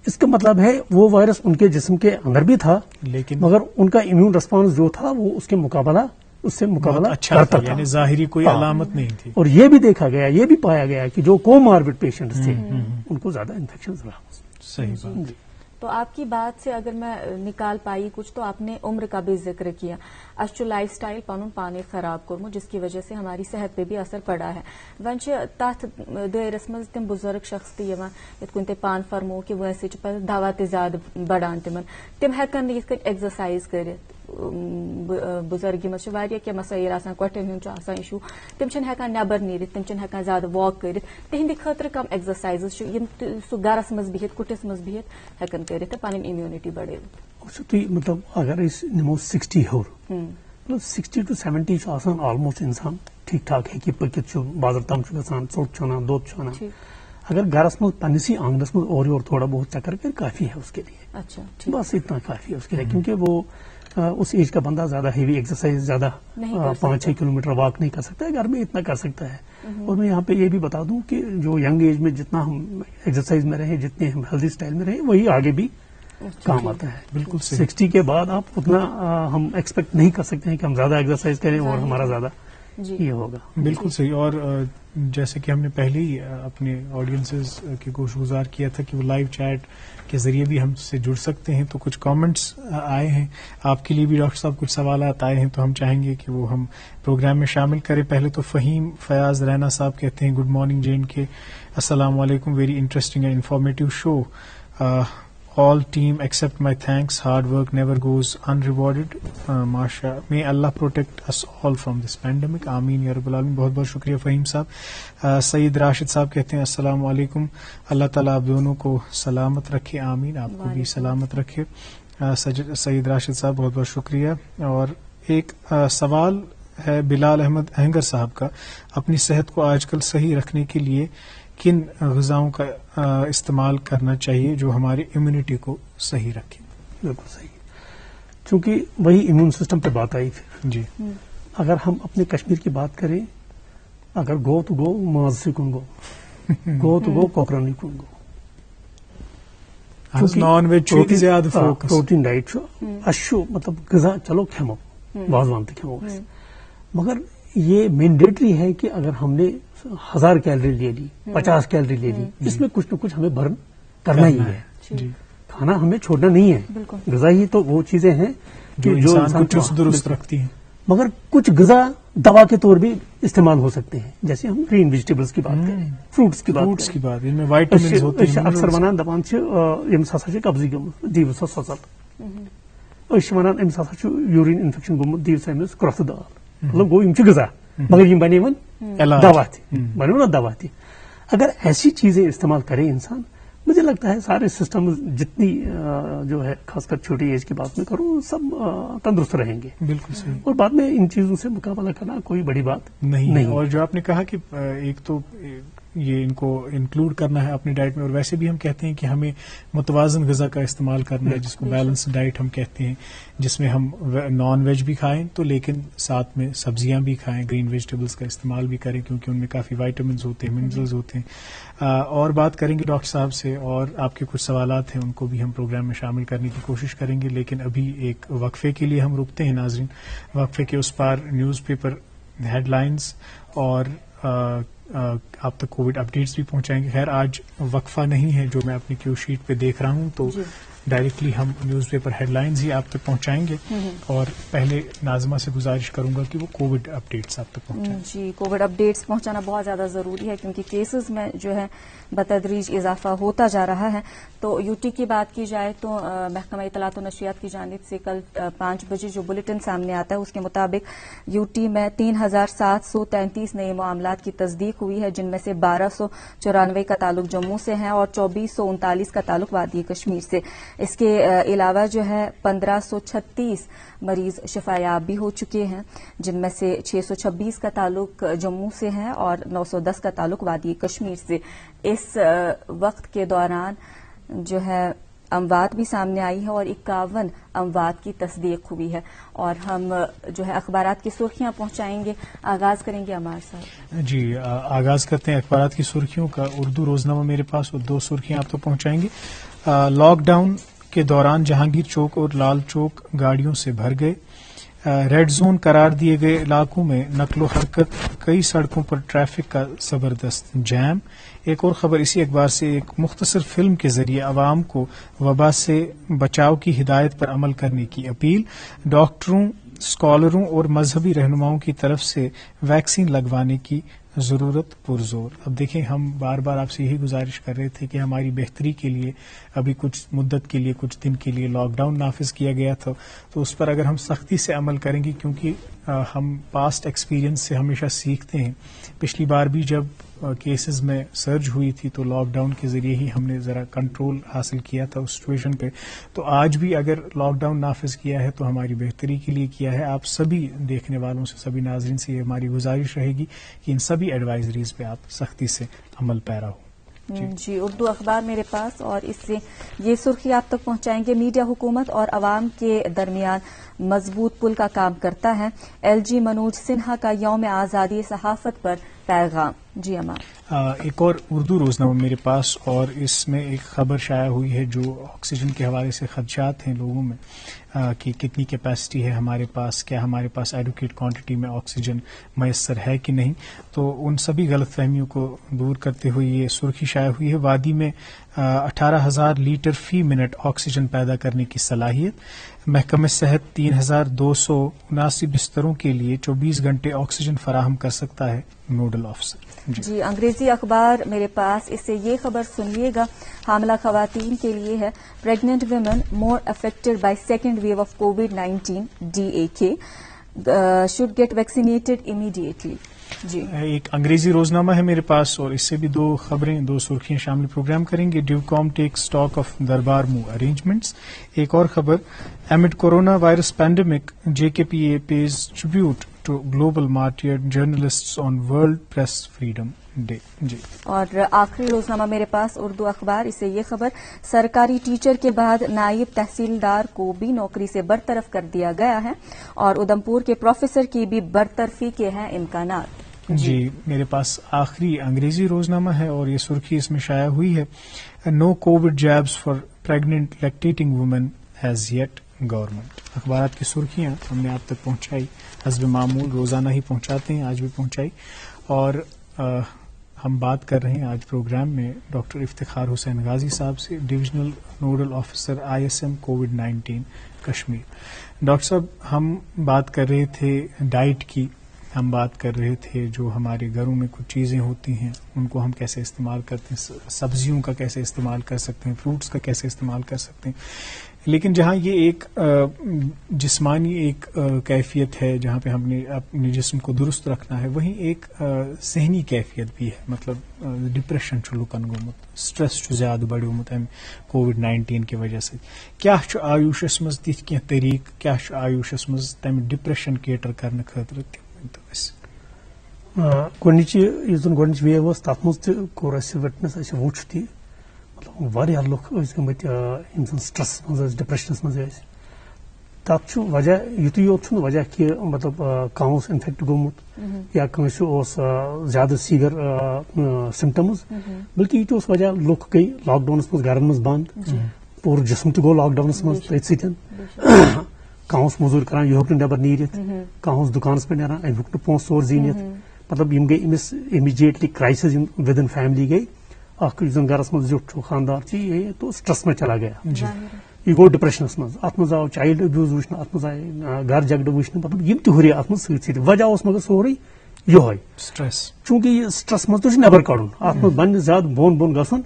اس کا مطلب ہے وہ وائرس ان کے جسم کے اندر بھی تھا لیکن مگر ان کا امیون ریسپانس جو تھا وہ اس سے مقابلہ اچھا کرتا تھا. یعنی ظاہری کوئی علامت نہیں تھی. اور یہ بھی دیکھا گیا, یہ بھی پایا گیا کہ جو کوماربڈ پیشنٹس تھے ان کو زیادہ انفیکشن رہا. صحیح بات. تو آپ کی بات سے اگر میں نکال پائی کچھ تو آپ نے عمر کا بھی ذکر کیا. اس لائف سٹائل پن پانے خراب کورمت جس کی وجہ سے ہماری صحت پہ بھی اثر پڑا ہے. ون تر دائرس مز تم بزرگ شخص تہ کن پان فرمو کہ ویسے دوا تہ زیادہ بڑان تم ہیکن یہ ایگزرسائز کرت. بزرگی مز کی مسائل آسان کوٹھن ہند آسان ایشو تم ہیکان نیبر نیرت تم ہیکان زیادہ واک کرت تہندِ خاطر کم ایگزرسائزز سہ گرس مز بہت کٹس مز بہت ہیکن کرت تو پن امیونٹی بڑھت. مطلب اگر نمو 60 ہور مطلب 60 to 70 آسان آلموسٹ انسان ٹھیک ٹھاک ہے کہ پکت بازر تام گھان ژوٹ چنان دود چنان. اگر گرس مز پنسے آنگنس مز اور تھوڑا بہت چکر کر کافی ہے اس کے لیے. اچھا بس اتنا کافی ہے اس کے لیے کیونکہ وہ اس ایج کا بندہ زیادہ ہیوی ایکسرسائز زیادہ 5-6 کلومیٹر واک نہیں کر سکتا ہے. گھر میں اتنا کر سکتا ہے. اور میں یہاں پہ یہ بھی بتا دوں کہ جو ینگ ایج میں جتنا ہم ایکسرسائز میں رہے جتنے ہم ہیلدی اسٹائل میں رہے وہی آگے بھی کام آتا ہے. بالکل 60 کے بعد آپ اتنا ہم ایکسپیکٹ نہیں کر سکتے ہیں کہ ہم زیادہ ایکسرسائز کریں اور ہمارا زیادہ یہ ہوگا. بالکل صحیح. اور جیسے کہ ہم نے پہلے ہی اپنے آڈینسز کے گوش گزار کیا تھا کہ وہ لائیو چیٹ کے ذریعے بھی ہم سے جڑ سکتے ہیں. تو کچھ کامنٹس آئے ہیں آپ کے لیے بھی ڈاکٹر صاحب, کچھ سوالات آئے ہیں تو ہم چاہیں گے کہ وہ ہم پروگرام میں شامل کریں. پہلے تو فہیم فیاض رینا صاحب کہتے ہیں گڈ مارننگ جین کے, السلام علیکم, very interesting and informative show. All team accept my thanks. Hard work never goes unrewarded. Masha, may Allah protect us all from this pandemic. Ameen ya Rabbal Alamin. بہت بہت شکریہ فہیم صاحب. سعید راشد صاحب کہتے ہیں السلام علیکم, اللہ تعالیٰ آپ دونوں کو سلامت رکھے. آمین, آپ کو بھی سلامت رکھے. سعید راشد صاحب بہت بہت شکریہ. اور ایک سوال ہے بلال احمد اہنگر صاحب کا, اپنی صحت کو آج کل صحیح رکھنے کے لیے کن غذاؤں کا استعمال کرنا چاہیے جو ہماری امیونٹی کو صحیح رکھے؟ بالکل صحیح, چونکہ وہی امیون سسٹم پہ بات آئی پھر. جی, اگر ہم اپنے کشمیر کی بات کریں, اگر گو تو گو ماز سے کن گو تو گو کوکرانی کن گو. نان ویج زیادہ فوکس پروٹین ڈائٹ اشو مطلب غذا چلو کھمو وازوان تک کھمو, مگر یہ مینڈیٹری ہے کہ اگر ہم نے 1000 کیلری لے لی 50 کیلری لے لی اس میں کچھ نہ کچھ ہمیں برن کرنا ہی ہے. کھانا ہمیں چھوڑنا نہیں ہے. غذا ہی تو وہ چیزیں ہیں جو انسان کو درست رکھتی ہیں, مگر کچھ غذا دوا کے طور بھی استعمال ہو سکتے ہیں. جیسے ہم گرین ویجیٹیبلس کی بات کریں, فروٹس کی بات ان میں وائٹامنز ہوتے ہیں. اکثر ونان دپان یمس ہسا قبضی گمت دیو سا سوزل, ونان امس ہسا یورین انفیکشن گومت دیو سا امس کرۄفتہٕ دال. مطلب گو یم غذا مگر یم بنے دوا تھی بنے نا دوا تھی. اگر ایسی چیزیں استعمال کرے انسان, مجھے لگتا ہے سارے سسٹم جتنی جو ہے خاص کر چھوٹی ایج کی بات میں کروں سب تندرست رہیں گے. بالکل صحیح. اور بعد میں ان چیزوں سے مقابلہ کرنا کوئی بڑی بات نہیں. اور جو آپ نے کہا کہ ایک تو یہ ان کو انکلوڈ کرنا ہے اپنی ڈائٹ میں, اور ویسے بھی ہم کہتے ہیں کہ ہمیں متوازن غذا کا استعمال کرنا ہے جس کو بیلنس ڈائٹ ہم کہتے ہیں, جس میں ہم نان ویج بھی کھائیں تو لیکن ساتھ میں سبزیاں بھی کھائیں, گرین ویجیٹیبلس کا استعمال بھی کریں کیونکہ ان میں کافی وائٹامنز ہوتے ہیں, منرلز ہوتے ہیں. اور بات کریں گے ڈاکٹر صاحب سے, اور آپ کے کچھ سوالات ہیں ان کو بھی ہم پروگرام میں شامل کرنے کی کوشش کریں گے, لیکن ابھی ایک وقفے کے لیے ہم رکتے ہیں ناظرین. وقفے کے اس پار نیوز پیپر ہیڈ لائنز اور آپ تک کووڈ اپڈیٹس بھی پہنچائیں گے. خیر آج وقفہ نہیں ہے جو میں اپنی کیو شیٹ پہ دیکھ رہا ہوں, تو ڈائریکٹلی ہم نیوز پیپر ہیڈ لائنز ہی آپ تک پہنچائیں گے. اور پہلے ناظمہ سے گزارش کروں گا کہ وہ کووڈ اپڈیٹس آپ تک پہنچائیں. جی, کووڈ اپڈیٹس پہنچانا بہت زیادہ ضروری ہے کیونکہ کیسز میں جو ہے بتدریج اضافہ ہوتا جا رہا ہے. تو یو ٹی کی بات کی جائے تو محکمہ اطلاعات و نشریات کی جانب سے کل 5 بجے جو بلیٹن سامنے آتا ہے اس کے مطابق یو ٹی میں 3733 نئے معاملات کی تصدیق ہوئی ہے, جن میں سے 1294 کا تعلق جموں سے ہے اور 2439 کا تعلق وادی کشمیر سے. اس کے علاوہ جو ہے 1536 مریض شفایاب بھی ہو چکے ہیں, جن میں سے 626 کا تعلق جموں سے ہے اور 910 کا تعلق وادی کشمیر سے. اس وقت کے دوران جو ہے اموات بھی سامنے آئی ہے اور 51 اموات کی تصدیق ہوئی ہے. اور ہم جو ہے اخبارات کی سرخیاں پہنچائیں گے. آغاز کریں گے عمار صاحب. جی آغاز کرتے ہیں اخبارات کی سرخیوں کا. اردو روزنامہ میرے پاس اور 2 سرخیاں آپ تک پہنچائیں گے. لاک ڈاؤن کے دوران جہانگیر چوک اور لال چوک گاڑیوں سے بھر گئے. ریڈ زون قرار دیے گئے علاقوں میں نقل و حرکت, کئی سڑکوں پر ٹریفک کا زبردست جام. ایک اور خبر اسی اخبار سے, ایک مختصر فلم کے ذریعے عوام کو وبا سے بچاؤ کی ہدایت پر عمل کرنے کی اپیل. ڈاکٹروں, اسکالروں اور مذہبی رہنماؤں کی طرف سے ویکسین لگوانے کی ضرورت پرزور. اب دیکھیں, ہم بار بار آپ سے یہی گزارش کر رہے تھے کہ ہماری بہتری کے لیے ابھی کچھ مدت کے لیے, کچھ دن کے لیے لاک ڈاؤن نافذ کیا گیا تھا, تو اس پر اگر ہم سختی سے عمل کریں گے, کیونکہ ہم پاسٹ ایکسپیرینس سے ہمیشہ سیکھتے ہیں. پچھلی بار بھی جب کیسز میں سرج ہوئی تھی تو لاک ڈاؤن کے ذریعے ہی ہم نے ذرا کنٹرول حاصل کیا تھا اس سچویشن پہ. تو آج بھی اگر لاک ڈاؤن نافذ کیا ہے تو ہماری بہتری کے لیے کیا ہے. آپ سبھی دیکھنے والوں سے, سبھی ناظرین سے یہ ہماری گزارش رہے گی کہ ان سبھی ایڈوائزریز پہ آپ سختی سے عمل پیرا ہو. جی اردو اخبار میرے پاس, اور اس سے یہ سرخی آپ تک پہنچائیں گے. میڈیا حکومت اور عوام کے درمیان مضبوط پل کا کام کرتا ہے. ایل جی منوج سنہا کا یوم آزادی صحافت پر پیغام. جی امار. ایک اور اردو روزنامہ میرے پاس, اور اس میں ایک خبر شائع ہوئی ہے جو آکسیجن کے حوالے سے خدشات ہیں لوگوں میں کہ کتنی کیپیسٹی ہے ہمارے پاس, کیا ہمارے پاس ایڈوکیٹ کوانٹٹی میں آکسیجن میسر ہے کہ نہیں. تو ان سبھی غلط فہمیوں کو دور کرتے ہوئے یہ سرخی شائع ہوئی ہے. وادی میں 18,000 لیٹر فی منٹ آکسیجن پیدا کرنے کی صلاحیت. محکمہ صحت 3,279 بستروں کے لیے 24 گھنٹے آکسیجن فراہم کر سکتا ہے نوڈل آفیسر. جی انگریزی اخبار میرے پاس, اس سے یہ خبر سنیے گا. حاملہ خواتین کے لیے ہے. Pregnant women more affected by second wave of کووڈ-19 DAK should get vaccinated immediately. جی ایک انگریزی روزنامہ ہے میرے پاس, اور اس سے بھی 2 خبریں, 2 سرخیاں شامل پروگرام کریں گے. Div com take stock of darbar move arrangements. ایک اور خبر, amid corona virus pandemic JKPA pays tribute to global martyr journalists on World Press Freedom Day. جی اور آخری روزنامہ میرے پاس اردو اخبار, اس سے یہ خبر, سرکاری ٹیچر کے بعد نائب تحصیلدار کو بھی نوکری سے برطرف کر دیا گیا ہے, اور ادھمپور کے پروفیسر کی بھی برطرفی کے ہیں امکانات. جی میرے پاس آخری انگریزی روزنامہ ہے, اور یہ سرخی اس میں شائع ہوئی ہے. No COVID jobs for pregnant lactating women as yet government. اخبارات کی سرخیاں ہم نے آپ تک پہنچائی, حسب معمول روزانہ ہی پہنچاتے ہیں, آج بھی پہنچائی. اور ہم بات کر رہے ہیں آج پروگرام میں ڈاکٹر افتخار حسین غازی صاحب سے, ڈویژنل نوڈل آفیسر ISM کووڈ-19 کشمیر. ڈاکٹر صاحب, ہم بات کر رہے تھے ڈائٹ کی, ہم بات کر رہے تھے جو ہمارے گھروں میں کچھ چیزیں ہوتی ہیں ان کو ہم کیسے استعمال کرتے ہیں, سبزیوں کا کیسے استعمال کر سکتے ہیں, فروٹس کا کیسے استعمال کر سکتے ہیں. لیکن جہاں یہ ایک جسمانی ایک کیفیت ہے جہاں پہ ہم نے اپنے جسم کو درست رکھنا ہے, وہیں ایک ذہنی کیفیت بھی ہے. مطلب ڈپریشن لکن گومت, سٹریس زیادہ بڑھومت ام کووڈ-19 کی وجہ سے. کیا آیوشس مز تتھ کی طریق, کیا آیوشس مز تمہ ڈپریشن کیٹر کرنے خاطر گۄڈنِچ یُس زن گۄڈنِچ ویو ٲس تتھ منٛز تہِ کوٚر اَسہِ وِٹنس, اَسہِ وُچھ تہِ مطلب واریاہ لُکھ ٲسۍ گٔمٕتۍ یِم زن سٹرسس منٛز ٲسۍ, ڈپریشنس منٛز ٲسۍ. تتھ چھُ وجہ یُتُے یوت چھُنہٕ وجہ کہِ مطلب کانٛہہ اوس اِنفیکٹ گوٚمُت یا کٲنٛسہِ اوس زیادٕ سیٖویر سِمٹمز, بلکہِ یہِ تہِ اوس وجہ لُکھ گٔے لاک ڈاونس منٛز گرن منٛز بنٛد, پوٗرٕ جسم تہِ گوٚو لاک ڈاونس منٛز تٔتھۍ سۭتۍ. کانٛہہ اوس موٚزوٗرۍ کران یہِ ہیوٚک نہٕ نٮ۪بر نیٖرِتھ, کانٛہہ اوس دُکانس پٮ۪ٹھ نیران أمۍ ہیوٚک نہٕ پونٛسہٕ ژور زیٖنِتھ. مطلب یِم گٔے أمِس اِمِجیٹلی کرایسز یِم وِدن فیملی گٔے. اکھ یُس زن گرس منٛز زیُٹھ چھُ خاندار چھُ یہِ تو سٹرس منٛز چلا گیا, یہِ گوٚو ڈپریشنس منٛز. اتھ منٛز آو چایلڈ ابیوز وٕچھنہٕ, اتھ منٛز آیہِ گرٕ جگڑٕ وٕچھنہٕ, مطلب یِم تہِ ہُرے اتھ منٛز سۭتۍ سۭتۍ. وجہ اوس مگر سورُے یِہوے سٹرس, چوٗنٛکہِ یہِ سٹرس منٛز تہِ چھُ نٮ۪بر کڑُن, اتھ منٛز بنہِ زیادٕ بۄن بۄن گژھُن,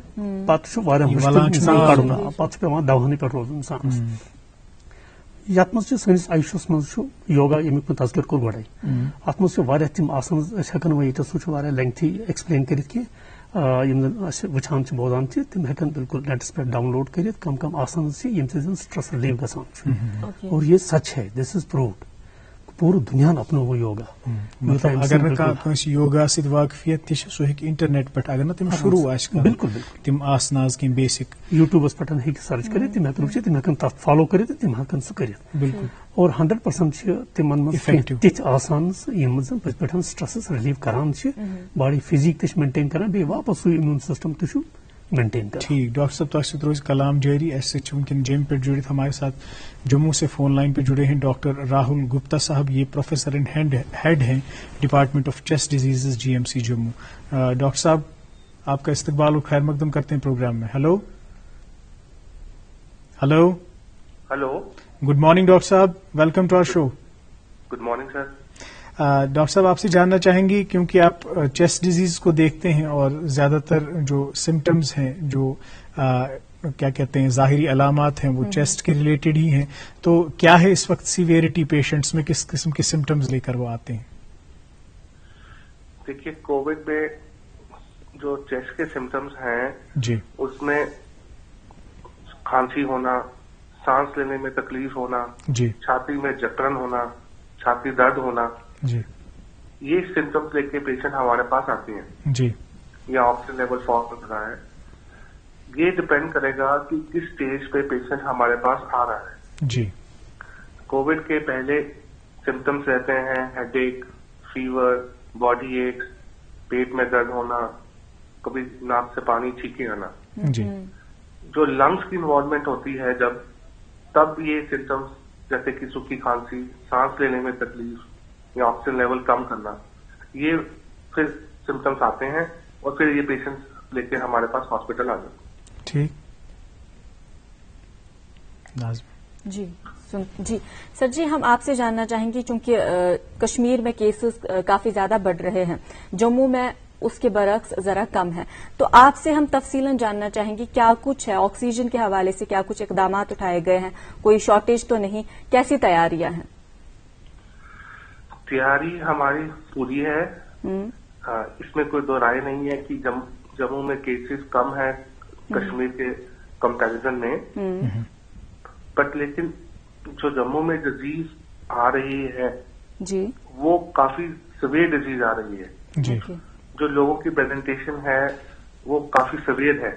پتہٕ چھُ واریاہ مُشکِل انسان کڑُن, پتہٕ چھُ پیوان دواہنٕے پٮ۪ٹھ روزُن انسانس. یتھ منٛز چھِ سٲنِس آیوشس منٛز چھُ یوگا, ییٚمیُک مےٚ تذکر کوٚر گۄڈے. اتھ منٛز چھِ واریاہ تِم آسان, أسۍ ہٮ۪کو نہٕ ییٚتٮ۪تھ, سُہ چھُ واریاہ لینتھی ایکسپلین کٔرِتھ کینٛہہ. یِم زن أسۍ وٕچھان چھِ بوزان چھِ تِم ہٮ۪کن بالکل نیٹس پٮ۪ٹھ ڈاوُن لوڈ کٔرِتھ. کم آسان چھِ ییٚمہِ سۭتۍ زن سٹرس رِلیٖو گژھان چھُ. اور یہ سچ ہے, دس از پرووڈ. پوٗرٕ دُنیاہن اپنوو یوگا. مطلب اگر نہٕ کٲنٛسہِ یوگا سۭتۍ واقفیت تہِ چھِ سُہ ہیٚکہِ انٹرنیٹ پٮ۪ٹھ اگر نہٕ تٔمِس شروٗع آسہِ کرُن بالکل بالکل تِم آسنہٕ آز کینٛہہ بیسِک یوٗٹیوٗبس پٮ۪ٹھ ہیٚکہِ سٔرٕچ کٔرِتھ تِم ہٮ۪کن وٕچھِتھ تِم ہٮ۪کن تتھ فالو کٔرِتھ تہٕ تِم ہٮ۪کن سُہ کٔرِتھ. بالکل اور 100% چھِ تِمن منٛز Effective. تِتھۍ آسان یِم زن پٔتۍ پٲٹھۍ سٹرسس رِلیٖو کران چھِ باڈی فِزیٖک تہِ چھِ مینٹین کران بیٚیہِ واپس سُہ امیوٗن سسٹم تہِ چھُ مینٹین کران. ٹھیک. ڈاکٹر صاحب تۄہہِ سۭتۍ روزِ کلام جاری. ایسے سۭتۍ چھِ وٕنکٮ۪ن جیٚمہِ پٮ۪ٹھ جُڑِتھ ہمارے ساتھ جموں سے فون لائن پہ جڑے ہیں ڈاکٹر راہل گپتا صاحب. یہ پروفیسر اینڈ ہیڈ ہیں department of chest diseases GMC Jammu. Doctor صاحب آپ کا استقبال اور خیر مقدم کرتے ہیں پروگرام میں. Hello hello hello good morning doctor صاحب, welcome to our show. Good morning sir. Doctor صاحب آپ سے جاننا چاہیں گے کیونکہ آپ چیسٹ ڈیزیز کو دیکھتے ہیں اور زیادہ تر جو سمٹمز ہیں جو کیا کہتے ہیں ظاہری علامات ہیں وہ چیسٹ کے ریلیٹڈ ہی ہیں, تو کیا ہے اس وقت سیویرٹی پیشنٹس میں, کس قسم کے سمٹمز لے کر وہ آتے ہیں؟ دیکھیے کووڈ میں جو چیسٹ کے سمٹمز ہیں جی اس میں کھانسی ہونا, سانس لینے میں تکلیف ہونا, جی چھاتی میں جکڑن ہونا, چھاتی درد ہونا, جی یہ سمٹمز لے کے پیشنٹ ہمارے پاس آتے ہیں. جی یا آکسیجن لیول فال ہو رہا ہے. یہ ڈپینڈ کرے گا کہ کس اسٹیج پہ پیشنٹ ہمارے پاس آ رہا ہے. جی کووڈ کے پہلے سمٹمس رہتے ہیں ہیڈ ایک, فیور, باڈی ایک, پیٹ میں درد ہونا, کبھی ناک سے پانی چھینکے آنا. جی جو لنگس کی انوالومنٹ ہوتی ہے جب, تب یہ سمٹمس جیسے کہ سوکھی کھانسی, سانس لینے میں تکلیف یا آکسیجن لیول کم کرنا, یہ پھر سمٹمس آتے ہیں اور پھر یہ پیشنٹ لے کے ہمارے پاس ہاسپٹل آ جاتے ہیں. ٹھیک. ناظم جی سر جی, ہم آپ سے جاننا چاہیں گے چونکہ کشمیر میں کیسز کافی زیادہ بڑھ رہے ہیں, جموں میں اس کے برعکس ذرا کم ہے, تو آپ سے ہم تفصیلاً جاننا چاہیں گے کیا کچھ ہے آکسیجن کے حوالے سے, کیا کچھ اقدامات اٹھائے گئے ہیں, کوئی شارٹیج تو نہیں, کیسی تیاریاں ہیں؟ تیاری ہماری پوری ہے, اس میں کوئی دو رائے نہیں ہے کہ جموں میں کیسز کم ہیں کشمیر کے کمپیریزن میں, بٹ لیکن جو جموں میں ڈیزیز آ رہی ہے جی وہ کافی سویئر ڈیزیز آ رہی ہے. جی جو لوگوں کی پریزنٹیشن ہے وہ کافی سویئر ہے.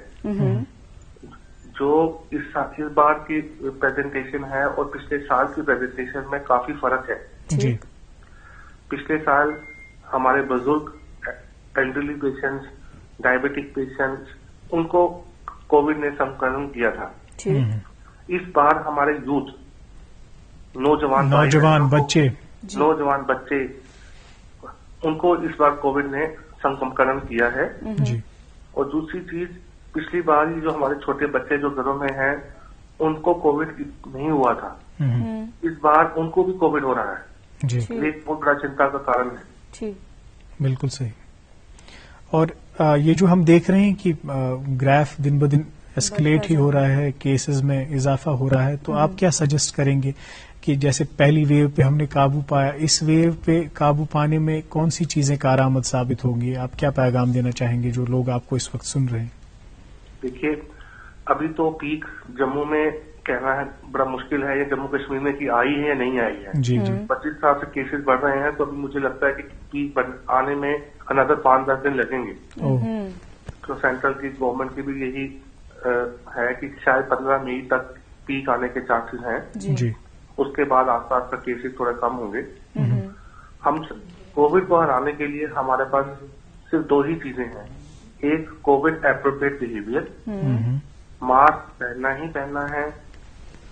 جو اس بار کی پریزنٹیشن ہے اور پچھلے سال کی پریزنٹیشن میں کافی فرق ہے. جی پچھلے سال ہمارے بزرگ, ایلڈرلی پیشنٹس, ڈائبٹک پیشنٹس, ان کو کووڈ نے سنکرمن کیا تھا. اس بار ہمارے یوتھ, نوجوان بچے, ان کو اس بار کووڈ نے سنکرمن کیا ہے. جی اور دوسری چیز, پچھلی بار ہی جو ہمارے چھوٹے بچے جو گھروں میں ہیں ان کو کووڈ نہیں ہوا تھا, اس بار ان کو بھی کووڈ ہو رہا ہے. جی ایک بہت بڑا چنتا کا کارن ہے. بالکل صحیح. اور یہ جو ہم دیکھ رہے ہیں کہ گراف دن بدن اسکلیٹ ہی ہو رہا ہے, کیسز میں اضافہ ہو رہا ہے, تو آپ کیا سجیسٹ کریں گے کہ جیسے پہلی ویو پہ ہم نے قابو پایا, اس ویو پہ قابو پانے میں کون سی چیزیں کارآمد ثابت ہوں گی؟ آپ کیا پیغام دینا چاہیں گے جو لوگ آپ کو اس وقت سن رہے ہیں؟ دیکھیے ابھی تو پیک جموں میں کہنا ہے بڑا مشکل ہے, یا جموں کشمیر میں کہ آئی ہے یا نہیں آئی ہے. جی جی 25 سال سے کیسز بڑھ رہے ہیں, تو ابھی مجھے لگتا ہے کہ پیک آنے میں اندر 5-10 دن لگیں گے. تو سینٹرل کی گورنمنٹ کی بھی یہی ہے کہ شاید 15 مئی تک پیک آنے کے چانسز ہیں. جی اس کے بعد آس پاس کا کیسز تھوڑے کم ہوں گے. ہم کووڈ کو ہرانے کے لیے ہمارے پاس صرف 2 ہی چیزیں ہیں. ایک کووڈ اپروپریٹ بہیویئر, ماسک پہننا ہی پہننا ہے,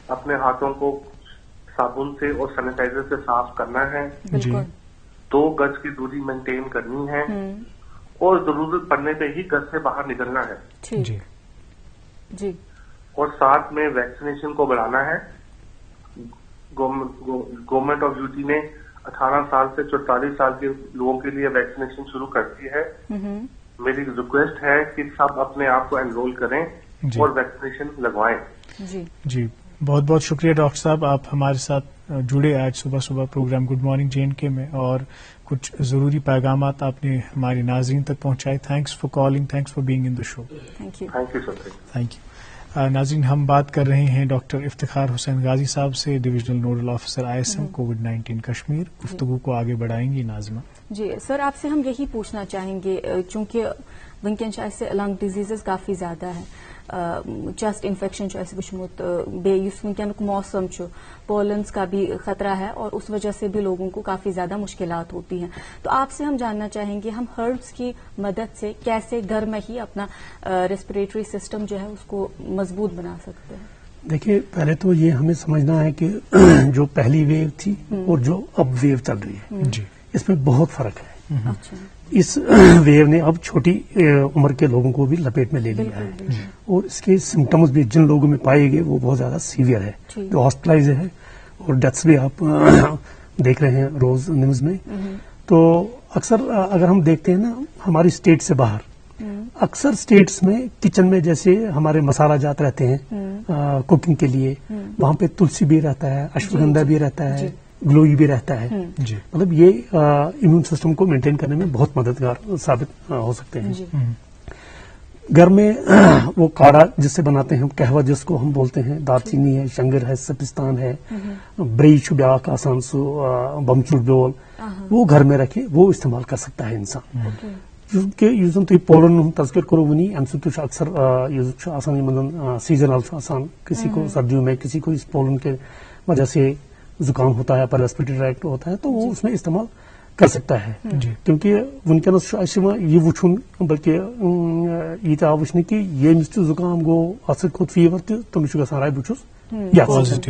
اپنے ہاتھوں کو صابن سے اور سینیٹائزر سے صاف کرنا ہے, 2 گز کی دوری مینٹین کرنی ہے, اور ضرورت پڑنے پہ ہی گھر سے باہر نکلنا ہے. جی اور ساتھ میں ویکسینیشن کو بڑھانا ہے. گورنمنٹ آف یو ٹی نے 18 سال سے 44 سال کے لوگوں کے لیے ویکسینیشن شروع کر دی ہے. میری ریکویسٹ ہے کہ سب اپنے آپ کو انرول کریں اور ویکسینیشن لگوائیں. جی بہت بہت شکریہ ڈاکٹر صاحب, آپ ہمارے ساتھ جڑے آج صبح پروگرام گڈ مارننگ JNK میں, اور کچھ ضروری پیغامات آپ نے ہمارے ناظرین تک پہنچائے. Thanks for calling, thanks for being in the show. Thank you sir. Thank you. ناظرین ہم بات کر رہے ہیں ڈاکٹر افتخار حسین غازی صاحب سے، ڈویژنل نوڈل آفیسر ISM کووڈ-19 کشمیر. گفتگو کو آگے بڑھائیں گی ناظمہ. جی سر، آپ سے ہم یہی پوچھنا چاہیں گے چونکہ ونکین ایسے لنگ ڈیزیزز کافی زیادہ ہیں، چیسٹ انفیکشن وچمت، بیس ونکینک موسم پولنس کا بھی خطرہ ہے اور اس وجہ سے بھی لوگوں کو کافی زیادہ مشکلات ہوتی ہیں. تو آپ سے ہم جاننا چاہیں گے ہم ہربس کی مدد سے کیسے گھر میں ہی اپنا ریسپریٹری سسٹم جو ہے اس کو مضبوط بنا سکتے ہیں. دیکھیے، پہلے تو یہ ہمیں سمجھنا ہے کہ جو پہلی ویو تھی اور جو اب ویو چل رہی ہے جی اس میں بہت فرق ہے. اچھا. اس ویو نے اب چھوٹی عمر کے لوگوں کو بھی لپیٹ میں لے لیا ہے اور اس کے سمٹمز بھی جن لوگوں میں پائے گئے وہ بہت زیادہ سیویئر ہے، جو ہاسپٹلائز ہے اور ڈیتھس بھی آپ دیکھ رہے ہیں روز نیوز میں. تو اکثر اگر ہم دیکھتے ہیں نا ہماری اسٹیٹ سے باہر، اکثر اسٹیٹس میں کچن میں جیسے ہمارے مسالہ جات رہتے ہیں کوکنگ کے لیے، وہاں پہ تلسی بھی رہتا ہے، اشوگندھا بھی رہتا ہے، گلوئی بھی رہتا ہے. جی مطلب یہ امیون سسٹم کو مینٹین کرنے میں بہت مددگار ثابت ہو سکتے ہیں. گھر میں وہ کاڑھا جس سے بناتے ہیں قہوہ جس کو ہم بولتے ہیں، دار چینی ہے، شنگر ہے، سپستان ہے، بریچ بیاک آسان سو بمچور بیول، وہ گھر میں رکھے وہ استعمال کر سکتا ہے انسان. کیونکہ تھی پولن تذکر کرو ونی ام س اکثر آسان سیزنل آسان، کسی کو سردیوں میں کسی کو اس پولن کے وجہ سے زکام ہوتا ہے، پر ریسپریٹری ٹریکٹ ہوتا ہے تو وہ اس میں استعمال کر سکتا ہے. کیونکہ ونکینس یہ وچھن بلکہ یہ تہ وچھنے کہ یمس تہ زکام گو ات کھوت فیور تہ تمس گژھان راے بہت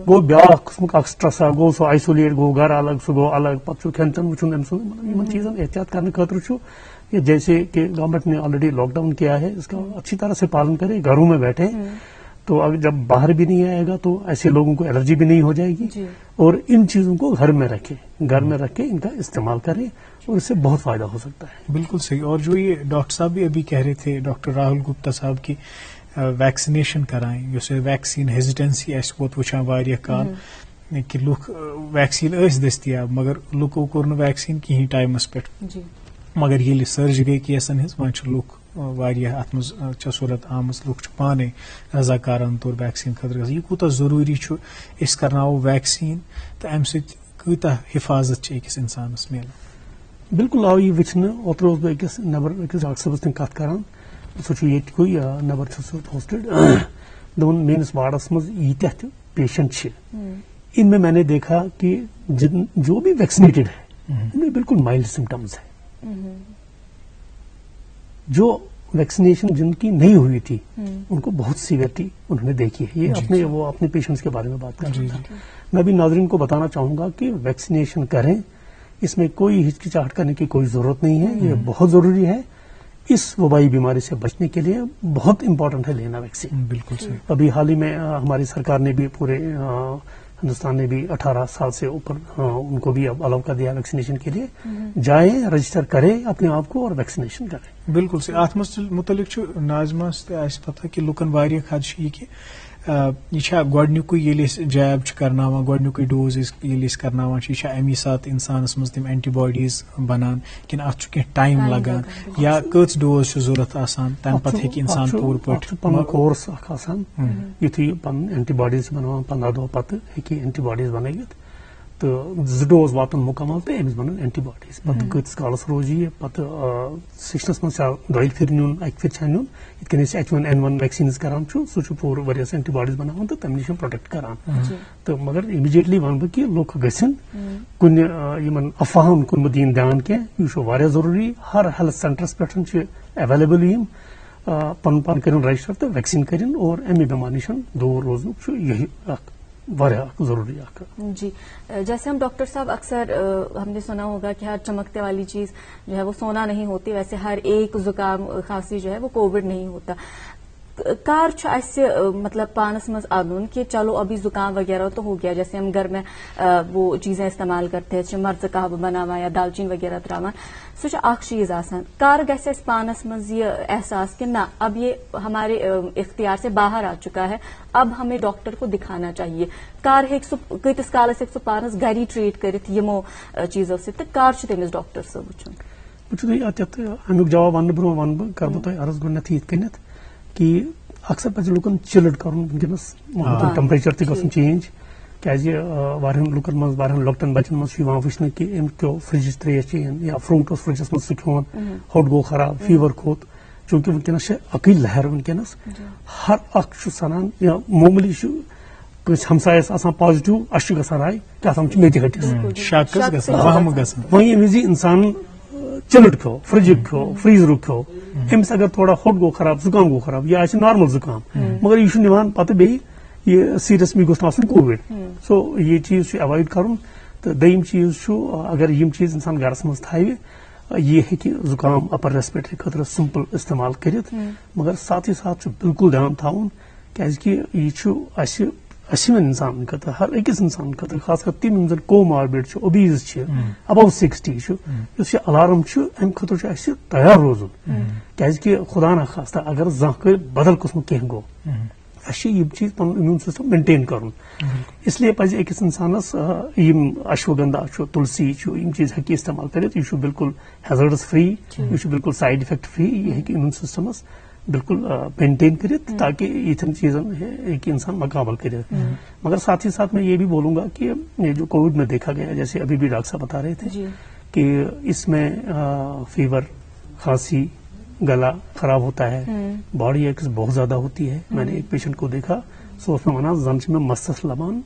گو بیاکھ قسمک اکھ سٹرس گو سو آئسولیٹ گو گھر الگ سہ گو الگ پتہ کھین چین وچھن ام سن چیزن احتیاط کرنے خاطر جیسے کہ گورنمنٹ نے آلریڈی لاک ڈاؤن کیا ہے، اس کا اچھی طرح سے پالن کرے، گھروں میں بیٹھے. تو اب جب باہر بھی نہیں آئے گا تو ایسے لوگوں کو الرجی بھی نہیں ہو جائے گی. اور ان چیزوں کو گھر میں رکھے، گھر میں رکھ کے ان کا استعمال کریں اور اس سے بہت فائدہ ہو سکتا ہے. بالکل صحیح. اور جو یہ ڈاکٹر صاحب بھی ابھی کہہ رہے تھے، ڈاکٹر راہل گپتا صاحب کی ویکسینیشن کرائیں، اس ویکسین ہیزیٹنسی ووت وچھان واریاہ کال کہ لوگ ویکسین دستیاب مگر لوکو کور نہٕ ویکسین کہین ٹائمس پہ، مگر ییٚلہِ سرج گئی کیسن ہز وۄنۍ چھِ لوٗکھ واریاہ اتھ منٛز چھےٚ صورت آمٕژ، لوٗکھ چھِ پانے رضاکارانہٕ طور ویکسیٖن خٲطرٕ گژھان. یہِ کوٗتاہ ضروٗری چھُ أسۍ کرناوو ویکسیٖن تہٕ اَمہِ سۭتۍ کۭژاہ حفاظت چھِ أکِس اِنسانس میلان؟ بالکل آو یہ وچھنہٕ. اوترٕ اوسُس بہٕ أکِس نٮ۪بر أکِس ڈاکٹر صٲبس سۭتۍ کتھ کران، سُہ چھُ ییٚتہِ نٮ۪بر چھُ سُہ پوسٹڈ. دوٚپُن میٲنِس واڈس منٛز ییٖتیاہ تہِ پیشنٹ چھِ، ان میں نے دیکھا کہ جو بھی ویکسینیٹڈ ہے ان میں بالکل مائلڈ سمٹمز ہے. جو ویکسینیشن جن کی نہیں ہوئی تھی ان کو بہت سیویرٹی انہوں نے دیکھی ہے. یہ وہ اپنے پیشنٹس کے بارے میں بات کر رہا تھا. میں بھی ناظرین کو بتانا چاہوں گا کہ ویکسینیشن کریں، اس میں کوئی ہچکچاہٹ کرنے کی کوئی ضرورت نہیں ہے. یہ بہت ضروری ہے، اس وبائی بیماری سے بچنے کے لیے بہت امپورٹنٹ ہے لینا ویکسین. بالکل صحیح. ابھی حال ہی میں ہماری سرکار نے بھی پورے ہندوستان نے بھی 18 سال سے اوپر ان کو بھی اب الاؤ کر دیا ویکسینیشن کے لیے. جائیں، رجسٹر کریں اپنے آپ کو اور ویکسینیشن کریں. بالکل صحیح. ات متعلق متعلق تہ پتہ کہ لکن واریاہ خدشہ یہ کہ یہ گۄڈنیُکُے ییٚلہِ أسۍ جیب چھِ کرناوان، گۄڈنیُکُے ڈوز ییٚلہِ أسۍ کرناوان چھِ، یہِ چھا امی ساتہٕ انسانس منٛز تِم اینٹی باڈیز بنان کِنہٕ اتھ چھُ کینٛہہ ٹایم لگان، یا کٔژ ڈوز چھِ ضوٚرتھ آسان تمہِ پتہٕ ہیٚکہِ انسان پوٗرٕ پٲٹھۍ پنُن کورس اکھ آسان، یُتھُے پنُن اینٹی باڈیز چھِ بناوان 15 دۄہ پتہٕ ہیٚکہِ اینٹی باڈیز بنٲوِتھ تہٕ 2 ڈوز واتن مکمل تہٕ أمِس بنن اینٹی باڈیز. پتہٕ کۭتِس کالس روزِ یہِ پتہٕ سیشنس منٛز چھا دۄیہِ پھِرِ نیُن، اکہِ پھِرِ چھا نیُن. یِتھ کٔنۍ أسۍ H1N1 ویکسیٖنز کران چھُ، سُہ چھُ پوٗرٕ ؤریس اینٹی باڈیز بناوان تہٕ تمہِ نِش پروٹیکٹ کران. تہٕ مگر اِمیٖڈیٹلی ونہٕ بہٕ کہِ لُکھ گژھن کُنہِ یِمن افواہن کُن مہٕ دِنۍ دھیان کینٛہہ. یہِ چھُ واریاہ ضروٗری. ہر ہیلتھ سینٹرس پٮ۪ٹھ چھِ ایویلیبل یِم. پنُن پان کٔرِن رجسٹر تہٕ ویکسیٖن کٔرِن اور اَمہِ بٮ۪مارِ نِش دوٗر روزنُک چھُ یہی اکھ واریاہ ضروری اکھ. جی جیسے ہم ڈاکٹر صاحب اکثر ہم نے سنا ہوگا کہ ہر چمکتے والی چیز جو ہے وہ سونا نہیں ہوتی، ویسے ہر ایک زکام کھانسی جو ہے وہ کووڈ نہیں ہوتا. کار چھُ اسہِ مطلب پانس مز اَنُن کہ چلو ابھی زکام وغیرہ تو ہو گیا، جیسے ہم گھر میں وہ چیزیں استعمال کرتے ہیں، مرژ کہوہ بناوان یا دالچین وغیرہ تراوان، سُہ چھُ اکھ چیز آسان. کر گژھِ اسہِ پانس مز یہ احساس کہ نہ اب یہ ہمارے اختیار سے باہر آ چکا ہے، اب ہمیں ڈاکٹر کو دکھانا چاہیے. کر ہیٚکہِ سُہ کۭتِس کالس ہیٚکہِ سُہ پانس گری ٹریٹ کٔرِتھ یِمو چیزو سۭتۍ، تہٕ کر چھُ تٔمِس ڈاکٹر صٲب وٕچھُن؟ بہٕ چھُس اَتھ امیُک جواب وننہٕ برونٛہہ ونہٕ بہٕ کرٕ بہٕ تۄہہِ عرض گۄڈنیتھ یِتھ کٔنیتھ کہ اکثر پزِ لُکن چِلڈ کرُن ونکیٚنس ٹیمپریچر تہِ گژھُن چینج کیازِ واریاہن لُکن منٛز واریاہن لۄکٹٮ۪ن بچن منٛز چھُ یِوان وٕچھنہٕ کہِ أمۍ کیو فرجٕچ تریش چیٚیَن یا فروٗٹ اوس فرجس منٛز سُہ کھیوٚن ہوٚٹ گوٚو خراب فیور کھوٚت چوٗنکہِ ونکیٚنس چھِ اکٕے لہر ونکیٚنس ہر اکھ چھُ سنان یا معموٗلی چھُ کٲنٛسہِ ہمسایس آسان پازٹِو اَسہِ چھُ گژھان راے کیٛاہ تام چھُ مےٚ تہِ ہٹِس وۄنۍ ییٚمہِ وِزِ اِنسان چِلڈ کھیو فرجُک کھیو فریزرُک کھیو أمِس اگر تھوڑا ہوٚٹ گوٚو خراب زُکام گوٚو خراب یا آسہِ نارمل زُکام مگر یہِ چھُ نِوان پتہٕ بیٚیہِ یہ سیریس می گوٚژھ نہٕ آسُن کووِڈ سو یہ چیٖز چھُ ایوایڈ کرُن تہٕ دوٚیِم چیٖز چھُ اگر یِم چیٖز اِنسان گرس منٛز تھاوِ یہ ہیٚکہِ زُکام اپر ریسپریٹری خٲطرٕ سمپل استعمال کٔرِتھ مگر ساتھٕے ساتھ چھُ بالکل دھیان تھاوُن کیازِ کہِ یہِ چھُ اَسہِ وۄنۍ اِنسانن خٲطرٕ ہر أکِس اِنسان خٲطرٕ خاص کر تِم یِم زن کوماربِڈ چھِ اوبیز چھِ ابو 60 چھُ یُس یہِ الارم چھُ امہِ خٲطرٕ چھُ اَسہِ تیار روزُن کیازِ کہِ خدا نخواستہ اگر زانٛہہ کٲلۍ بدل قٕسمُک کینٛہہ گوٚو اَسہِ چھِ یِم چیٖز پنُن امیوٗن سسٹم مینٹین کرُن اسلیے پزِ أکِس اِنسانس یِم اشوگندا چھُ تُلسی چھُ یِم چیٖز ہیٚکہِ استعمال کٔرِتھ یہِ چھُ بالکل ہیزٲرڈس فری یہِ چھُ بالکل سایڈ افیکٹ فری یہِ ہیٚکہِ امیوٗن سسٹمس بالکل مینٹین کرِتھ تاکہ یِتھٮ۪ن چیٖزن ہیٚکہِ انسان مقابل کٔرِتھ مگر ساتھ ہی ساتھ میں یہ بھی بولوں گا کہ یہ جو کووڈ میں دیکھا گیا جیسے ابھی بھی ڈاکٹر صاحب بتا رہے تھے کہ اس میں فیور کھانسی گلا خراب ہوتا ہے باڈی ایکس بہت زیادہ ہوتی ہے میں نے ایک پیشنٹ کو دیکھا سو اس میں مانا زنچ میں مستس لبان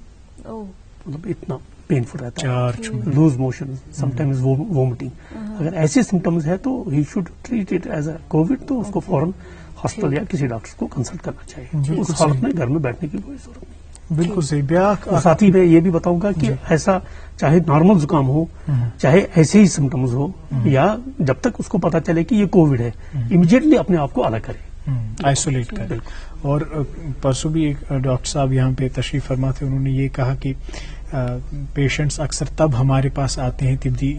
مطلب اتنا پینفل رہتا ہے loose motion some times vomiting اگر ایسے سمٹمز ہے تو he should treat it as a COVID تو اس کو فوراً ہاسپٹل یا کسی ڈاکٹر کو کنسلٹ کرنا چاہیے اس حالت میں گھر میں بیٹھنے کی کوئی ضرورت نہیں بالکل صحیح اور ساتھ ہی میں یہ بھی بتاؤں گا کہ ایسا چاہے نارمل زکام ہو چاہے ایسے ہی سمٹمز ہو یا جب تک اس کو پتا چلے کہ یہ کووڈ ہے امیڈیٹلی اپنے آپ کو الگ کرے آئسولیٹ کرے اور پرسوں بھی ایک ڈاکٹر صاحب یہاں پہ تشریف فرما تھے انہوں نے یہ کہا کہ پیشنٹس اکثر تب ہمارے پاس آتے ہیں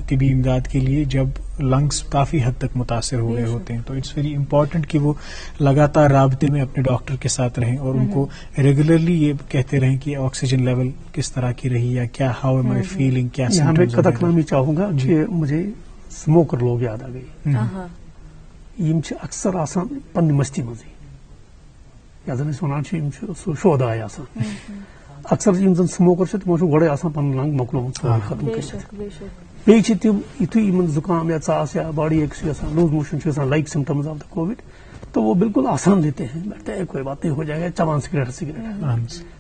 طبی امداد کے لیے جب لنگس کافی حد تک متاثر ہو گئے ہوتے ہیں تو اٹس ویری امپورٹنٹ کہ وہ لگاتار رابطے میں اپنے ڈاکٹر کے ساتھ رہیں اور ان کو ریگولرلی یہ کہتے رہیں کہ آکسیجن لیول کس طرح کی رہی یا کیا ہاؤ ایم آئی فیلنگ کیا یہاں میں کتھا کرنا چاہوں گا کہ مجھے اسموکر لوگ یاد آ گئے یم چھِ اکثر آسان پننہِ مستی منٛزٕے یتھ زن أسۍ ونان چھِ یم چھِ سُہ شوداے آسان اکثر یم زن سموکر چھِ تِمو چھُ گۄڈے آسان پنُن لنگ مۄکلومُت ختم کٔرِتھ بیٚیہِ چھِ تِم یِتھُے یِمن زُکام یا ژاس یا باڈی ایک چھِ گژھان لوز موشن چھِ گژھان like symptoms of the Covid تو وہ بالکل آسان لیتے ہیں بیٹھتے ہیں کوئی بات نہیں ہو جائے گا چبان سگریٹ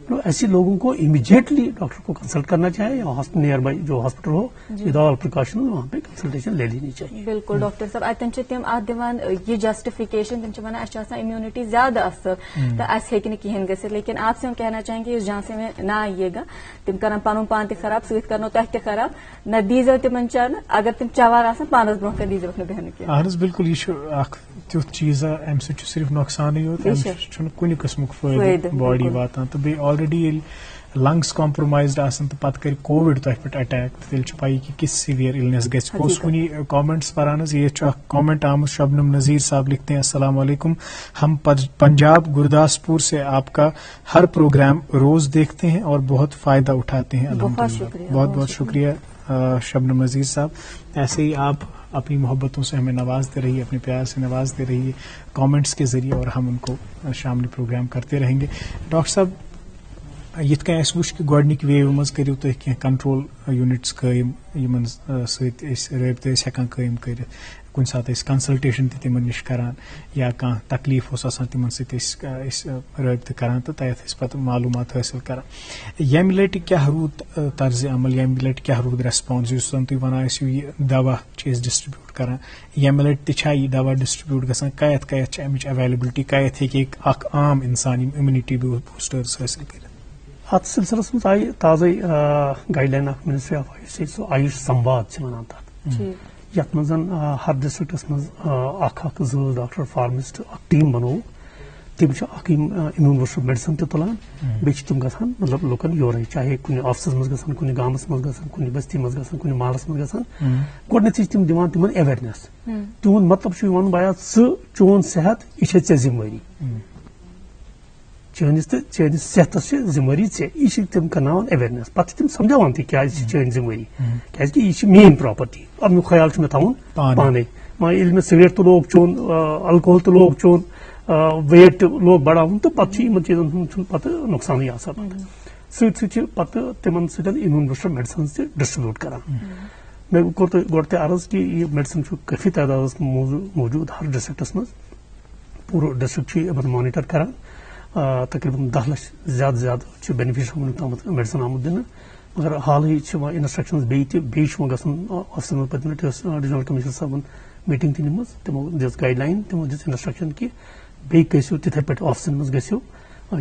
تو ایسے لوگوں کو امیڈیٹلی ڈاکٹر کو کنسلٹ کرنا چاہیے یا نیئر بائی جو hospital who with all precaution وہاں پہ کنسلٹیشن لے لینی چاہیے بالکل ڈاکٹر صاحب اتن تم ات دِوان یہ جسٹیفکیشن تم ونان اس امیونٹی زیادہ اصل تو اس ہیٚکہِ نہٕ کہین گژھِتھ لیکن آپ سے ہم کہنا چاہیں گے اس جہاں سے میں نہ آئیے گا تم کرن پنن پان تہ خراب سۭتۍ کرنو تۄہہِ تہِ خراب نہ دیزو تمن چانہ اگر تم چوار آسان پانس برونٛہہ کن دیزوکھ نہٕ بیہنہٕ کینٛہہ اہن حظ بالکل یہ اکھ تیُتھ چیٖزا امہِ سۭتۍ چھُ صرف نۄقصانٕے یوت امہِ سۭتۍ چھُنہٕ کُنہِ قٕسمُک فٲیدٕ باڈی واتان تہٕ بیٚیہِ آلریڈی ییٚلہِ لنگس کمپرومائزڈ آسان تو پتہ کر کووڈ تہ پہ اٹیک تیل پی کہ کس سیویئر النس گھس بہت کنی کامنٹس پران یہ کامنٹ آمت شبنم نذیر صاحب لکھتے ہیں السلام علیکم ہم پنجاب گرداسپور سے آپ کا ہر پروگرام روز دیکھتے ہیں اور بہت فائدہ اٹھاتے ہیں الحمدللہ بہت بہت شکریہ شبنم نذیر صاحب ایسے ہی آپ اپنی محبتوں سے ہمیں نوازتے رہیے اپنے پیار سے نوازتے رہیے کامنٹس کے ذریعے اور ہم ان کو شامل پروگرام کرتے رہیں گے ڈاکٹر صاحب یت کن اس وچ کہ گۄڈنِک ویو مز کٔرِو تُہۍ کینٛہہ کنٹرول یونٹس قٲیِم یمن سۭتۍ أسۍ رٲبطہٕ ٲسۍ ہٮ۪کان قٲیِم کٔرِتھ کُنہِ ساتہٕ ٲسۍ کنسلٹیشن تہِ تِمن نِش کران یا کانٛہہ تکلیٖف اوس آسان تِمن سۭتۍ ٲسۍ رٲبطہٕ کران تہٕ تتھ ٲسۍ پتہٕ معلوٗمات حٲصِل کران ییٚمہِ لٹہِ کیٛاہ روٗد طرزِ عمل ییٚمہِ لٹہِ کیٛاہ روٗد ریسپانس یُس زن تُہۍ ونان ٲسِو یہِ دوا چھِ أسۍ ڈسٹربیوٗٹ کران ییٚمہِ لٹہِ تہِ چھا یہِ دوا ڈسٹربیوٗٹ گژھان کَتھ چھِ امِچ اویلیبلٹی کَتھ ہیٚکہِ اکھ عام انسان یِم امیونٹی بوسٹٲرٕس حٲصِل کٔرِتھ اتھ سلسلس منٛز آیہِ تازے گایڈ لائن اکھ منسٹری آف آیوش سُہ آیوش سمواد چھِ ونان تتھ یتھ منٛز ہر ڈسٹرکٹس منٛز اکھ زٕ ڈاکٹر فارمسٹ اکھ ٹیٖم بنووُکھ تِم چھِ اکھ یِم امیوٗن ورشپ میڈِسن تہِ تُلان بیٚیہِ چھِ تِم گژھان مطلب لُکن یورے چاہے کُنہِ آفسس منٛز گژھان کُنہِ گامس منٛز گژھان کُنہِ بستی منٛز گژھان کُنہِ محلس منٛز گژھان گۄڈنیتھٕے چھِ تِم دِوان تِمن ایویرنیس تِہُنٛد مطلب چھُ یہِ ونُن بیا ژٕ چون صحت یہِ چھے ژےٚ ذمہٕ چٲنِس تہٕ چٲنِس صحتس چھِ ذمہٕ ژےٚ یہِ چھِ تِم کرناوان ایویرنیس پتہٕ چھِ تِم سمجھاوان تہِ کیازِ چھِ چٲنۍ ذمہٕ کیازِ کہِ یہِ چھِ میٲنۍ پراپرٹی امیُک خیال چھُ مےٚ تھاوُن پانے وۄنۍ ییٚلہِ مےٚ سگریٹ تہِ لوگ چیوٚن الکوہل تہِ لوگ چیوٚن ویٹ لوگ بڑھاؤن تو پتہ یمن چیزن ہند پتہ نقصانٕے آسان پتہ سۭتۍ پتہ تمن سۭتۍ امیون بوسٹر میڈسنز تہِ ڈسٹربیوٹ کران مےٚ کوٚر تۄہہِ گۄڈٕ تہِ عرض کہِ یہِ میڈسن چھُ کٲفی تعدادس موجوٗد ہر ڈسٹرکٹس منٛز پوٗرٕ ڈسٹرکٹ چھُ یِمن مانِٹر کران تقریباً 10 لچھ زیادٕ چھِ بینِفیشری وُنیُک تامَتھ میڈسن آمُت دِنہٕ مگر حالٕے چھِ وۄنۍ انسٹرکشنز بیٚیہِ چھُ وۄنۍ گژھان آفسَن منٛز پٔتمہِ لٹہِ ٲس ڈِوِجنل کٔمِشنر صٲبن میٖٹِنگ تہِ نِمٕژ تِمو دِژ گایڈ لاین تِمو دِژ انسٹرکشن کہِ بیٚیہِ گٔژھِو تِتھٕے پٲٹھۍ آفسن منٛز گٔژھِو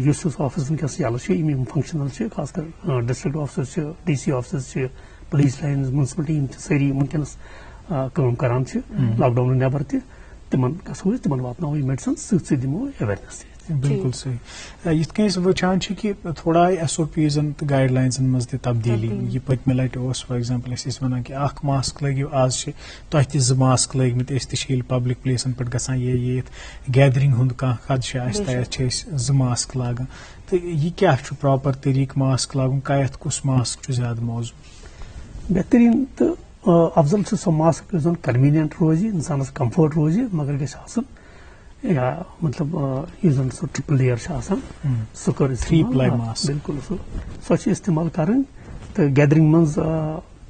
یُس آفس وٕنکیٚس یَلہٕ چھِ یِم فنکشنل چھِ خاص کر ڈسٹرکٹ آفسر چھِ ڈی سی آفسز چھِ پُلیٖس لاینز میونسپلٹی یِم چھِ سٲری وٕنکیٚنس کٲم کران چھِ لاک ڈاوُن نٮ۪بر تہِ تِمن گژھو أسۍ تِمن واتناوو یہِ میڈسن سۭتۍ سۭتۍ دِمو ایویرنیس تہِ بالکل صحیح یِتھ کٔنۍ أسۍ وٕچھان چھِ کہِ تھوڑا آیہِ SOPزن تہٕ گایڈ لاینزن منٛز تہِ تبدیٖلی یہِ پٔتمہِ لٹہِ اوس فار ایگزامپل أسۍ ٲسۍ وَنان کہِ اکھ ماسک لٲگِو آز چھِ تۄہہِ تہِ 2 ماسک لٲگمٕتۍ أسۍ تہِ چھِ ییٚلہِ پبلک پلیسن پٮ۪ٹھ گژھان ییٚتہِ گیدرِنگ ہُنٛد کانٛہہ خدشہٕ آسہِ تَتھ چھِ أسۍ 2 ماسک لاگان تہٕ یہِ کیاہ چھُ پراپر طٔریٖقہٕ ماسک لاگُن کَتھ کُس ماسک چھُ زیادٕ موزوٗن بہتریٖن تہٕ افضل چھُ سُہ ماسک یُس زن کنویٖنینٹ روزِ انسانس کمفٲرٹ روزِ مگر گژھِ آسُن یا مطلب یُس زن سُہ ٹرپل لیئر چھُ آسان سُہ کٔر بالکل سۄ چھِ استعمال کرٕنۍ تہٕ گیدرِنگ منٛز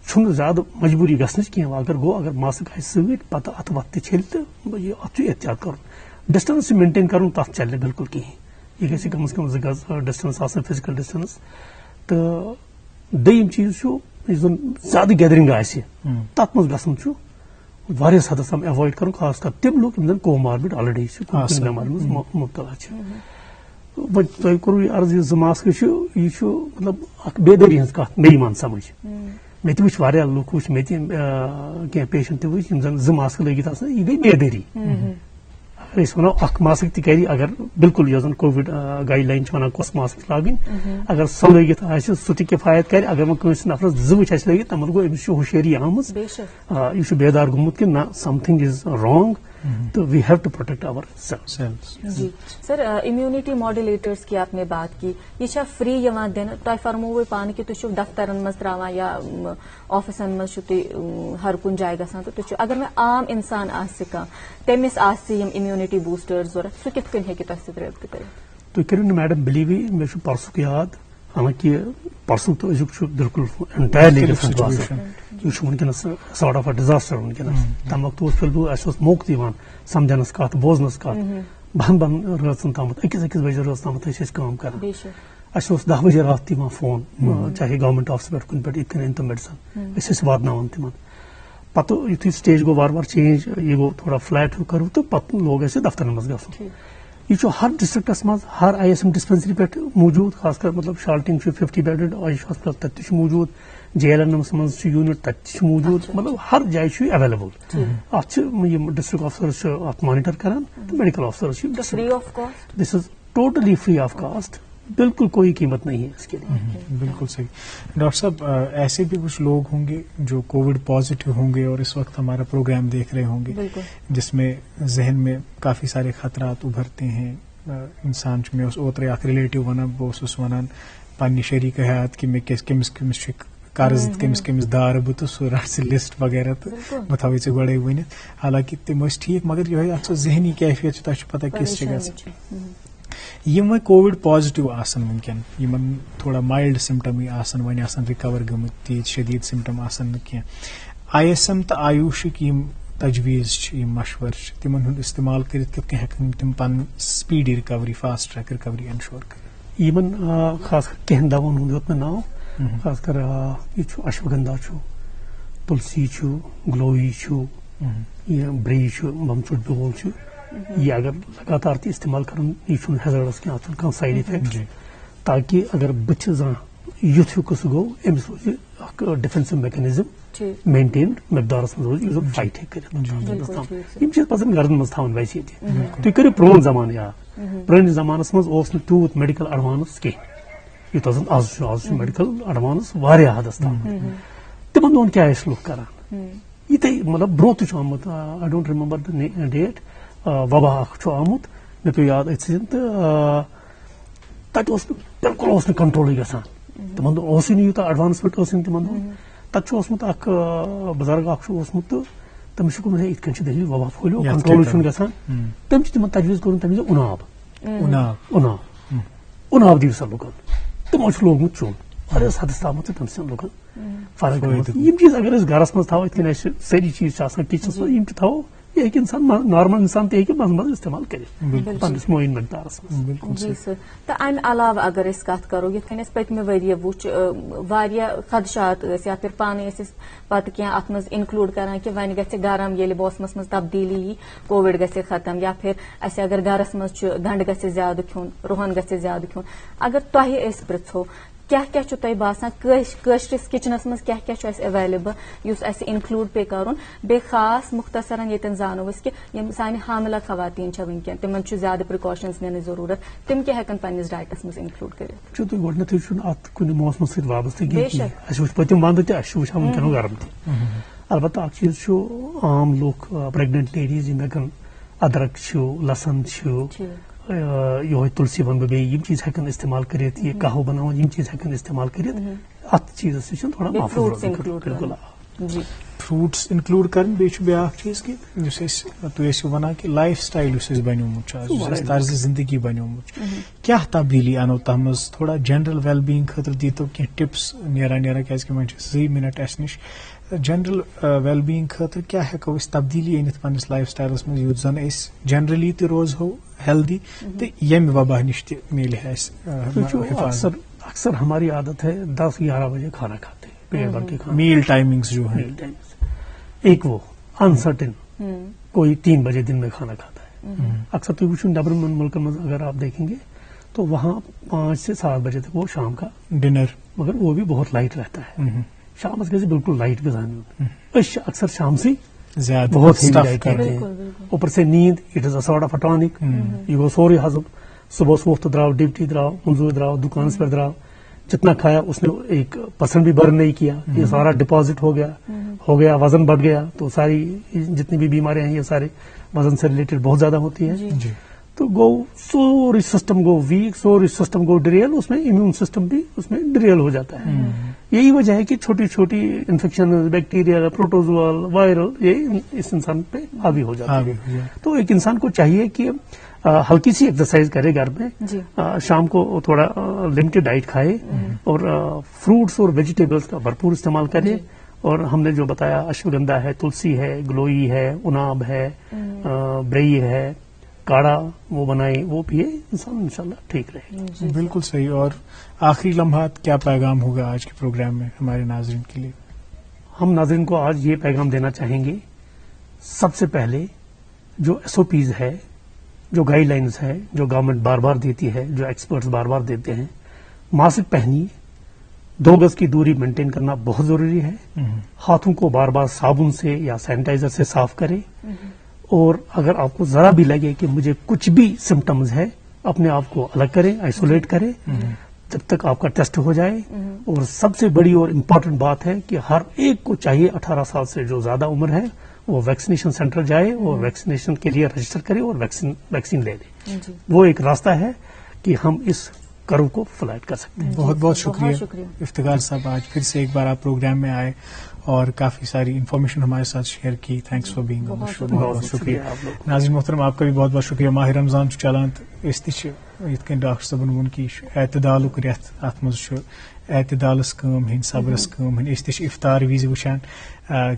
چھُنہٕ زیادٕ مجبوٗری گژھنٕچ کینٛہہ اگر گوٚو اگر ماسک آسہِ سۭتۍ پتہٕ اتھ وتھ تہِ چھٔلۍ تہٕ اتھ چھُ احتِیاط کرُن ڈسٹنس چھُ مینٹین کرُن تتھ چلہِ نہٕ بالکل کِہینۍ یہِ گژھِ کم از کم 2 گز ڈسٹنس آسٕنۍ فزکل ڈسٹنس تہٕ دوٚیِم چیٖز چھُ یُس زن زیادٕ گیدرِنگ آسہِ تتھ منٛز گژھُن چھُ واریاہ حدس تام ایوایڈ کرُن خاص کر تِم لُکھ یِم زن کوماربِڈ آلریڈی چھِ کُنہِ بٮ۪مارِ منٛز مُبتلا چھِ وۄنۍ تۄہہِ کوٚروٕ یہِ عرض یُس 2 ماسکہٕ چھُ یہِ چھُ مطلب اکھ بے دٲری ہٕنٛز کتھ مےٚ یِوان سمجھ مےٚ تہِ وٕچھ واریاہ لُکھ وٕچھ مےٚ تہِ کینٛہہ پیشنٹ تہِ وٕچھ یِم زن 2 ماسکہٕ لٲگِتھ آسان یہِ گٔے بے دٲری اگر أسۍ وَنو اکھ ماسک تہِ کرِ اگر بالکل یۄس زن کووِڈ گایڈ لاین چھِ وَنان کۄس ماسک لاگٕنۍ اگر سۄ لٲگِتھ آسہِ سُہ تہِ کِفایت کرِ اگر وۄنۍ کٲنٛسہِ نفرس 2 وٕچھ اَسہِ لٲگِتھ تَمن گوٚو أمِس چھُ ہوشیٲری آمٕژ یہِ چھُ بیدار گوٚمُت کہِ نہ سمتھنگ از رانگ تو we have to protect our cells. جی سر امیونٹی ماڈولیٹرس کی آپ نے بات کی یہ چھا فری یوان دن تۄہہِ فرمووٕ پانہٕ کہِ تُہۍ چھِو دفترن منٛز تراوان یا آفسن منٛز چھِو تُہۍ ہر کُنہِ جایہِ گژھان تہٕ تُہۍ چھِو اگر مےٚ عام انسان آسہِ کانٛہہ تٔمِس آسہِ یِم امیونٹی بوٗسٹٲرٕس ضوٚرتھ سُہ کِتھ کٔنۍ ہیٚکہِ تۄہہِ سۭتۍ رٲبطہٕ کٔرِتھ؟ تُہۍ کٔرِو نہٕ میڈم بِلیٖوٕے مےٚ چھُ پرسُک یاد حالانکہِ پرسُک تہٕ أزیُک چھُ بِلکُل انٹایرلی ڈِفرنٹ باسان یہِ چھُ وٕنکیٚنس سارٹ آف اے ڈِزاسٹر وٕنکیٚنس تَمہِ وقتہٕ اوس پھِل اَسہِ اوس موقعہٕ یِوان سمجھنس کتھ بوزنس کتھ 12 رٲژن تامتھ 1 بجے رٲژ تامتھ ٲسۍ أسۍ کٲم کران اَسہِ اوس 10 بجے راتھ تہِ یِوان فون چاہے گورمنٹ آفسہٕ پٮ۪ٹھ کُنہِ پٮ۪ٹھ یِتھ کٔنۍ أنۍ تو میڈِسن أسۍ ٲسۍ واتناوان تِمن پتہٕ یُتھُے سٹیج گوٚو وارٕ وارٕ چینج یہِ گوٚو تھوڑا فلیٹ ہیوٗ کٔرٕو تہٕ پتہٕ لوگ اَسہِ دفترن منٛز گژھُن یہ ہر ڈسٹرکٹس مز ہر ISM ڈسپینسری پہ موجود خاص کر مطلب شالٹنگ 50 بیڈڈ آیوش ہسپتال تتہِ موجود JLNMس مز موجود تتہِ موجود مطلب ہر جائے اویلیبل ات ڈسٹرکٹ آفسرز ات مانیٹر کران تو medical officers this is totally free of cost بالکل کوئی قیمت نہیں ہے اس کے لیے. بالکل صحیح. ڈاکٹر صاحب ایسے بھی کچھ لوگ ہوں گے جو کووڈ پازیٹیو ہوں گے اور اس وقت ہمارا پروگرام دیکھ رہے ہوں گے جس میں ذہن میں کافی سارے خطرات ابھرتے ہیں. انسان میں اوترے اخ ریلیٹو ونان بہت ونان پنہ شریک حیات کہ مے کمس قرض کمس دار بہ تو سہ رٹ سہ لسٹ وغیرہ تو بہ تھوے ژے گۄڈے ؤنِتھ حالانکہ تم ٹھیک مگر یہ ات ذہنی کیفیت تہ پتہ کس گژھان یم وۄنۍ کووڈ پازیٹیو آسان ونکین یمن تھوڑا مایلڈ سمٹمٕے آسان وۄنۍ آسان رِکور گٔمٕتۍ تیٖتۍ شدیٖد سمٹم آسان نہٕ کینٛہہ ISM تہٕ آیوٗشٕکۍ یِم تجویٖز چھِ یِم مشورٕ چھِ تِمن ہُنٛد استعمال کٔرِتھ کِتھ کٔنۍ ہٮ۪کن تِم پنٕنۍ speedy recovery fast track recovery ensure کٔرِتھ. یِمن خاص کر کینٛہہ دواہن ہُنٛد یوت مےٚ ناو خاص کر یہِ چھُ اشوگندا چھُ تُلسی چھُ گلووی چھُ یہِ برٛی چھُ بمچوٹ بیول چھُ یہ اگر لگاتار تہِ استعمال کرُن یہِ چھُنہٕ ہیزارڈس کینٛہہ اتھ چھُنہٕ کانٛہہ سایڈ افیکٹ تاکہ اگر بٕتھِ زانٛہہ یُتھ ہیوٗ قصہٕ گوٚو أمِس روزِ اکھ ڈِفینسِو میکینزم مینٹین مقدارس منٛز روزِ یُس زن فایٹ ہیٚکہِ کٔرِتھ. یِم چیٖز پزن گرن منٛز تھاوٕنۍ ویسے تہِ. تُہۍ کٔرِو پرون زمانہٕ یاد پرٲنِس زمانس منٛز اوس نہٕ تیوٗت میڈیکل ایڈوانس کینٛہہ یوٗتاہ زن آز چھُ میڈیکل ایڈوانس واریاہ حدس تام. تِمن دۄہن کیاہ ٲسۍ لُکھ کران یِتھے مطلب برونٛہہ تہِ چھُ آمُت آی ڈونٹ رِممبر د ڈیٹ وبا اکھ چھُ آمُت مےٚ پیوٚو یاد أتھۍ سۭتۍ تہٕ تتہِ اوس نہٕ بِلکُل اوس نہٕ کنٹرولٕے گژھان تِمن دۄہن اوسُے نہٕ یوٗتاہ ایڈوانسمنٹ ٲسٕے نہٕ تِمن دۄہن. تتہِ چھُ اوسمُت اکھ بُزرگ اکھ چھُ اوسمُت تہٕ تٔمِس چھُ گوٚمُت یِتھ کٔنۍ چھِ دٔلیٖل وبا پھٔہلیو کنٹرول چھُنہٕ گژھان تٔمۍ چھِ تِمن تجویٖز کوٚرمُت تَمہِ وِزِ اُناو دِیِو سا لُکن تِمو چھُ لوگمُت چوٚن واریاہس حدس تامَتھ تہٕ تَمہِ سۭتۍ لُکن فرق گٔمٕژ. یِم چیٖز اگر أسۍ گرس منٛز تھاوو یِتھ کٔنۍ اَسہِ سٲری چیٖز چھِ آسان کِچنس منٛز یِم تہِ تھاوو یہ ہیٚکہِ اِنسان نارمل اِنسان تہِ ہیٚکہِ منٛزٕ منٛزٕ استعمال کٔرِتھ پننِس معین مقدارس منٛز. جی سر تہٕ امہِ علاوٕ اگر أسۍ کتھ کرو یِتھ کٔنۍ اَسہِ پٔتمہِ ؤرۍیہِ وُچھ واریاہ خدشات ٲسۍ یا پھر پانے ٲسۍ أسۍ پتہٕ کینٛہہ اتھ منٛز انکلوٗڈ کران کہِ وۄنۍ گژھِ گرم ییٚلہِ موسمس منٛز تبدیٖلی یی کووِڈ گژھِ ختم یا پھر اسہِ اگر گرس منٛز چھُ گنڈٕ گژھِ زیادٕ کھیوٚن رُہن گژھِ زیادٕ کھیوٚن اگر تۄہہِ أسۍ پرژھو کیٛاہ کیٛاہ چھُ تۄہہِ باسان کٲشرِس کچنس منٛز کیٛاہ کیٛاہ چھُ اسہِ ایویلیبل یُس اسہِ انکلوٗڈ پیٚیہِ کرُن بیٚیہِ خاص مختصرن ییٚتٮ۪ن زانو أسۍ کہِ یِم سانہِ حاملہ خواتیٖن چھےٚ وٕنکیٚن تِمن چھُ زیادٕ پرکاشنز نِنٕچ ضروٗرت تِم کیٛاہ ہٮ۪کن پننِس ڈایٹس منٛز انکلوٗڈ کٔرِتھ. وٕچھِو تُہۍ گۄڈٕنیتھٕے چھُنہٕ اتھ کُنہِ موسمس سۭتۍ وابستگی کینٛہہ اَسہِ وٕچھ پٔتِم ونٛدٕ تہِ اَسہِ چھُ وٕچھان وٕنکیٚنُک گرم تہِ البتہ اکھ چیٖز چھُ عام لُکھ پریگننٹ لیڈیٖز یِم ہٮ۪کن ادرک چھُ لسن چھُ یہوے تُلسی ونہٕ بہٕ بیٚیہِ یِم چیٖز ہٮ۪کن استعمال کٔرِتھ یہِ قہوٕ بناوان یِم چیٖز ہٮ۪کن استعمال کٔرِتھ اتھ چیٖزس سۭتۍ چھُنہٕ تھوڑا محفوٗظ روزان. بالکل فروٹس انکلوٗڈ کرٕنۍ بیٚیہِ چھُ بیاکھ چیٖز کہِ یُس أسۍ تُہۍ ٲسِو وَنان کہِ لایف سٹایل یُس اَسہِ بنیومُت چھُ یُس اَسہِ طرزِ زندگی بنیومُت چھُ کیٛاہ تبدیٖلی اَنو تتھ منٛز تھوڑا جنرل ویل بیٖنگ خٲطرٕ دیٖتو کینٛہہ ٹِپس نیران کیازِ کہِ وۄنۍ چھِ 2 مِنٹ اَسہِ نِش جنرل ویل بیٖنگ خٲطرٕ کیٛاہ ہٮ۪کو أسۍ تبدیٖلی أنِتھ پننِس لایف سٹایلس منٛز یُتھ زن أسۍ جنرلی تہِ روزہو ہیلدی تہٕ ییٚمہِ وبا نِش تہِ میلہِ ہے اَسہِ. اکثر ہماری عادت ہے 10-11 بجے کھانا کھاتے ہیں پیٹ بھر کے کھانا میل ٹائمنگس جو ہے ایک وہ انسرٹن کوئی 3 بجے دن میں کھانا کھاتا ہے. اکثر تو وچھو نیبرِمن ملکن میں اگر آپ دیکھیں گے تو وہاں 5 سے 7 بجے تک وہ شام کا ڈنر مگر وہ بھی بہت لائٹ رہتا ہے. شام گژھِ بالکل لائٹ گزارن أسۍ اکثر شام سے زیادہ بہت ہیوی لائٹ کرتے ہیں اوپر سے نیند it is a sort of a tonic یہ گو سورُے ہضم صبح ووٚتھ تہٕ درٛاو ڈیوٹی درٛاو منظور درٛاو دکانس پہ درٛاو جتنا کھایا اس نے 1% بھی برن نہیں کیا یہ سارا ڈپازٹ ہو گیا وزن بڑھ گیا تو ساری جتنی بھی بیماریاں ہیں یہ سارے وزن سے ریلیٹڈ بہت زیادہ ہوتی ہیں. تو گو سورے سسٹم گو ویک سورے سسٹم گو ڈریل اس میں امیون سسٹم بھی اس میں ڈریل ہو جاتا ہے. یہی وجہ ہے کہ چھوٹی چھوٹی انفیکشن بیکٹیریا پروٹوزوال وائرل یہ اس انسان پہ حاوی ہو جاتا ہے. تو ایک انسان کو چاہیے کہ ہلکی سی ایکسرسائز کرے گھر میں شام کو تھوڑا لمیٹڈ ڈائٹ کھائے اور فروٹس اور ویجیٹیبلس کا بھرپور استعمال کرے. اور ہم نے جو بتایا اشوگندھا ہے تلسی ہے گلوئی ہے اناب ہے برئی ہے کاڑھا وہ بنائے وہ پیے انسان انشاءاللہ ٹھیک رہے. بالکل صحیح. اور آخری لمحات کیا پیغام ہوگا آج کے پروگرام میں ہمارے ناظرین کے لیے؟ ہم ناظرین کو آج یہ پیغام دینا چاہیں گے سب سے پہلے جو SOPs ہے جو گائیڈ لائنز ہے جو گورنمنٹ بار بار دیتی ہے جو ایکسپرٹس بار بار دیتے ہیں ماسک پہنیے 2 گز کی دوری مینٹین کرنا بہت ضروری ہے. ہاتھوں کو بار بار صابن سے یا سینیٹائزر سے صاف کریں. اور اگر آپ کو ذرا بھی لگے کہ مجھے کچھ بھی سمٹمز ہے اپنے آپ کو الگ کریں آئسولیٹ کریں جب تک آپ کا ٹیسٹ ہو جائے. اور سب سے بڑی اور امپورٹنٹ بات ہے کہ ہر ایک کو چاہیے 18 سال سے جو زیادہ عمر ہے وہ ویکسینیشن سینٹر جائے اور ویکسینیشن کے لیے رجسٹر کرے اور ویکسین لے لے. وہ ایک راستہ ہے کہ ہم اس کرو کو فلائٹ کر سکتے ہیں. بہت بہت شکریہ افتخار صاحب آج پھر سے ایک بار آپ پروگرام میں آئے اور کافی ساری انفارمیشن ہمارے ساتھ شیئر کی. Thanks for being. بہت شکریہ. ناظرین محترم آپ کا بھی بہت بہت شکریہ. ماہ رمضان چلان تو اس یت کن ڈاکٹر صٲبن ووٚن کہ اعتدالُک رٮ۪تھ اتھ منٛز چھُ اعتدالس کٲم ہٕنٛدۍ صبرس کٲم ہٕنٛدۍ. أسۍ تہِ چھِ افطار وِزِ وٕچھان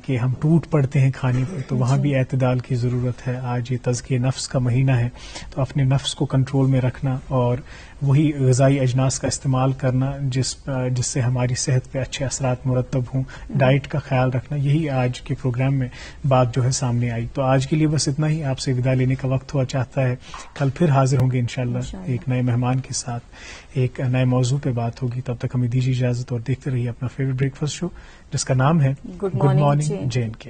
کہ ہم ٹوٹ پڑتے ہیں کھانے پر تو وہاں بھی اعتدال کی ضرورت ہے. آج یہ تزکیہ نفس کا مہینہ ہے تو اپنے نفس کو کنٹرول میں رکھنا اور وہی غذائی اجناس کا استعمال کرنا جس سے ہماری صحت پہ اچھے اثرات مرتب ہوں. ڈائٹ کا خیال رکھنا یہی آج کے پروگرام میں بات جو ہے سامنے آئی. تو آج کے لیے بس اتنا ہی. آپ سے ودا لینے کا وقت ہوا چاہتا ہے. کل پھر حاضر ہوں گے انشاءاللہ ایک نئے مہمان کے ساتھ ایک نئے موضوع پہ بات ہوگی. تب تک ہمیں دیجیے اجازت اور دیکھتے رہیے اپنا فیوریٹ بریک فاسٹ شو جس کا نام ہے گڈ مارننگ JNK.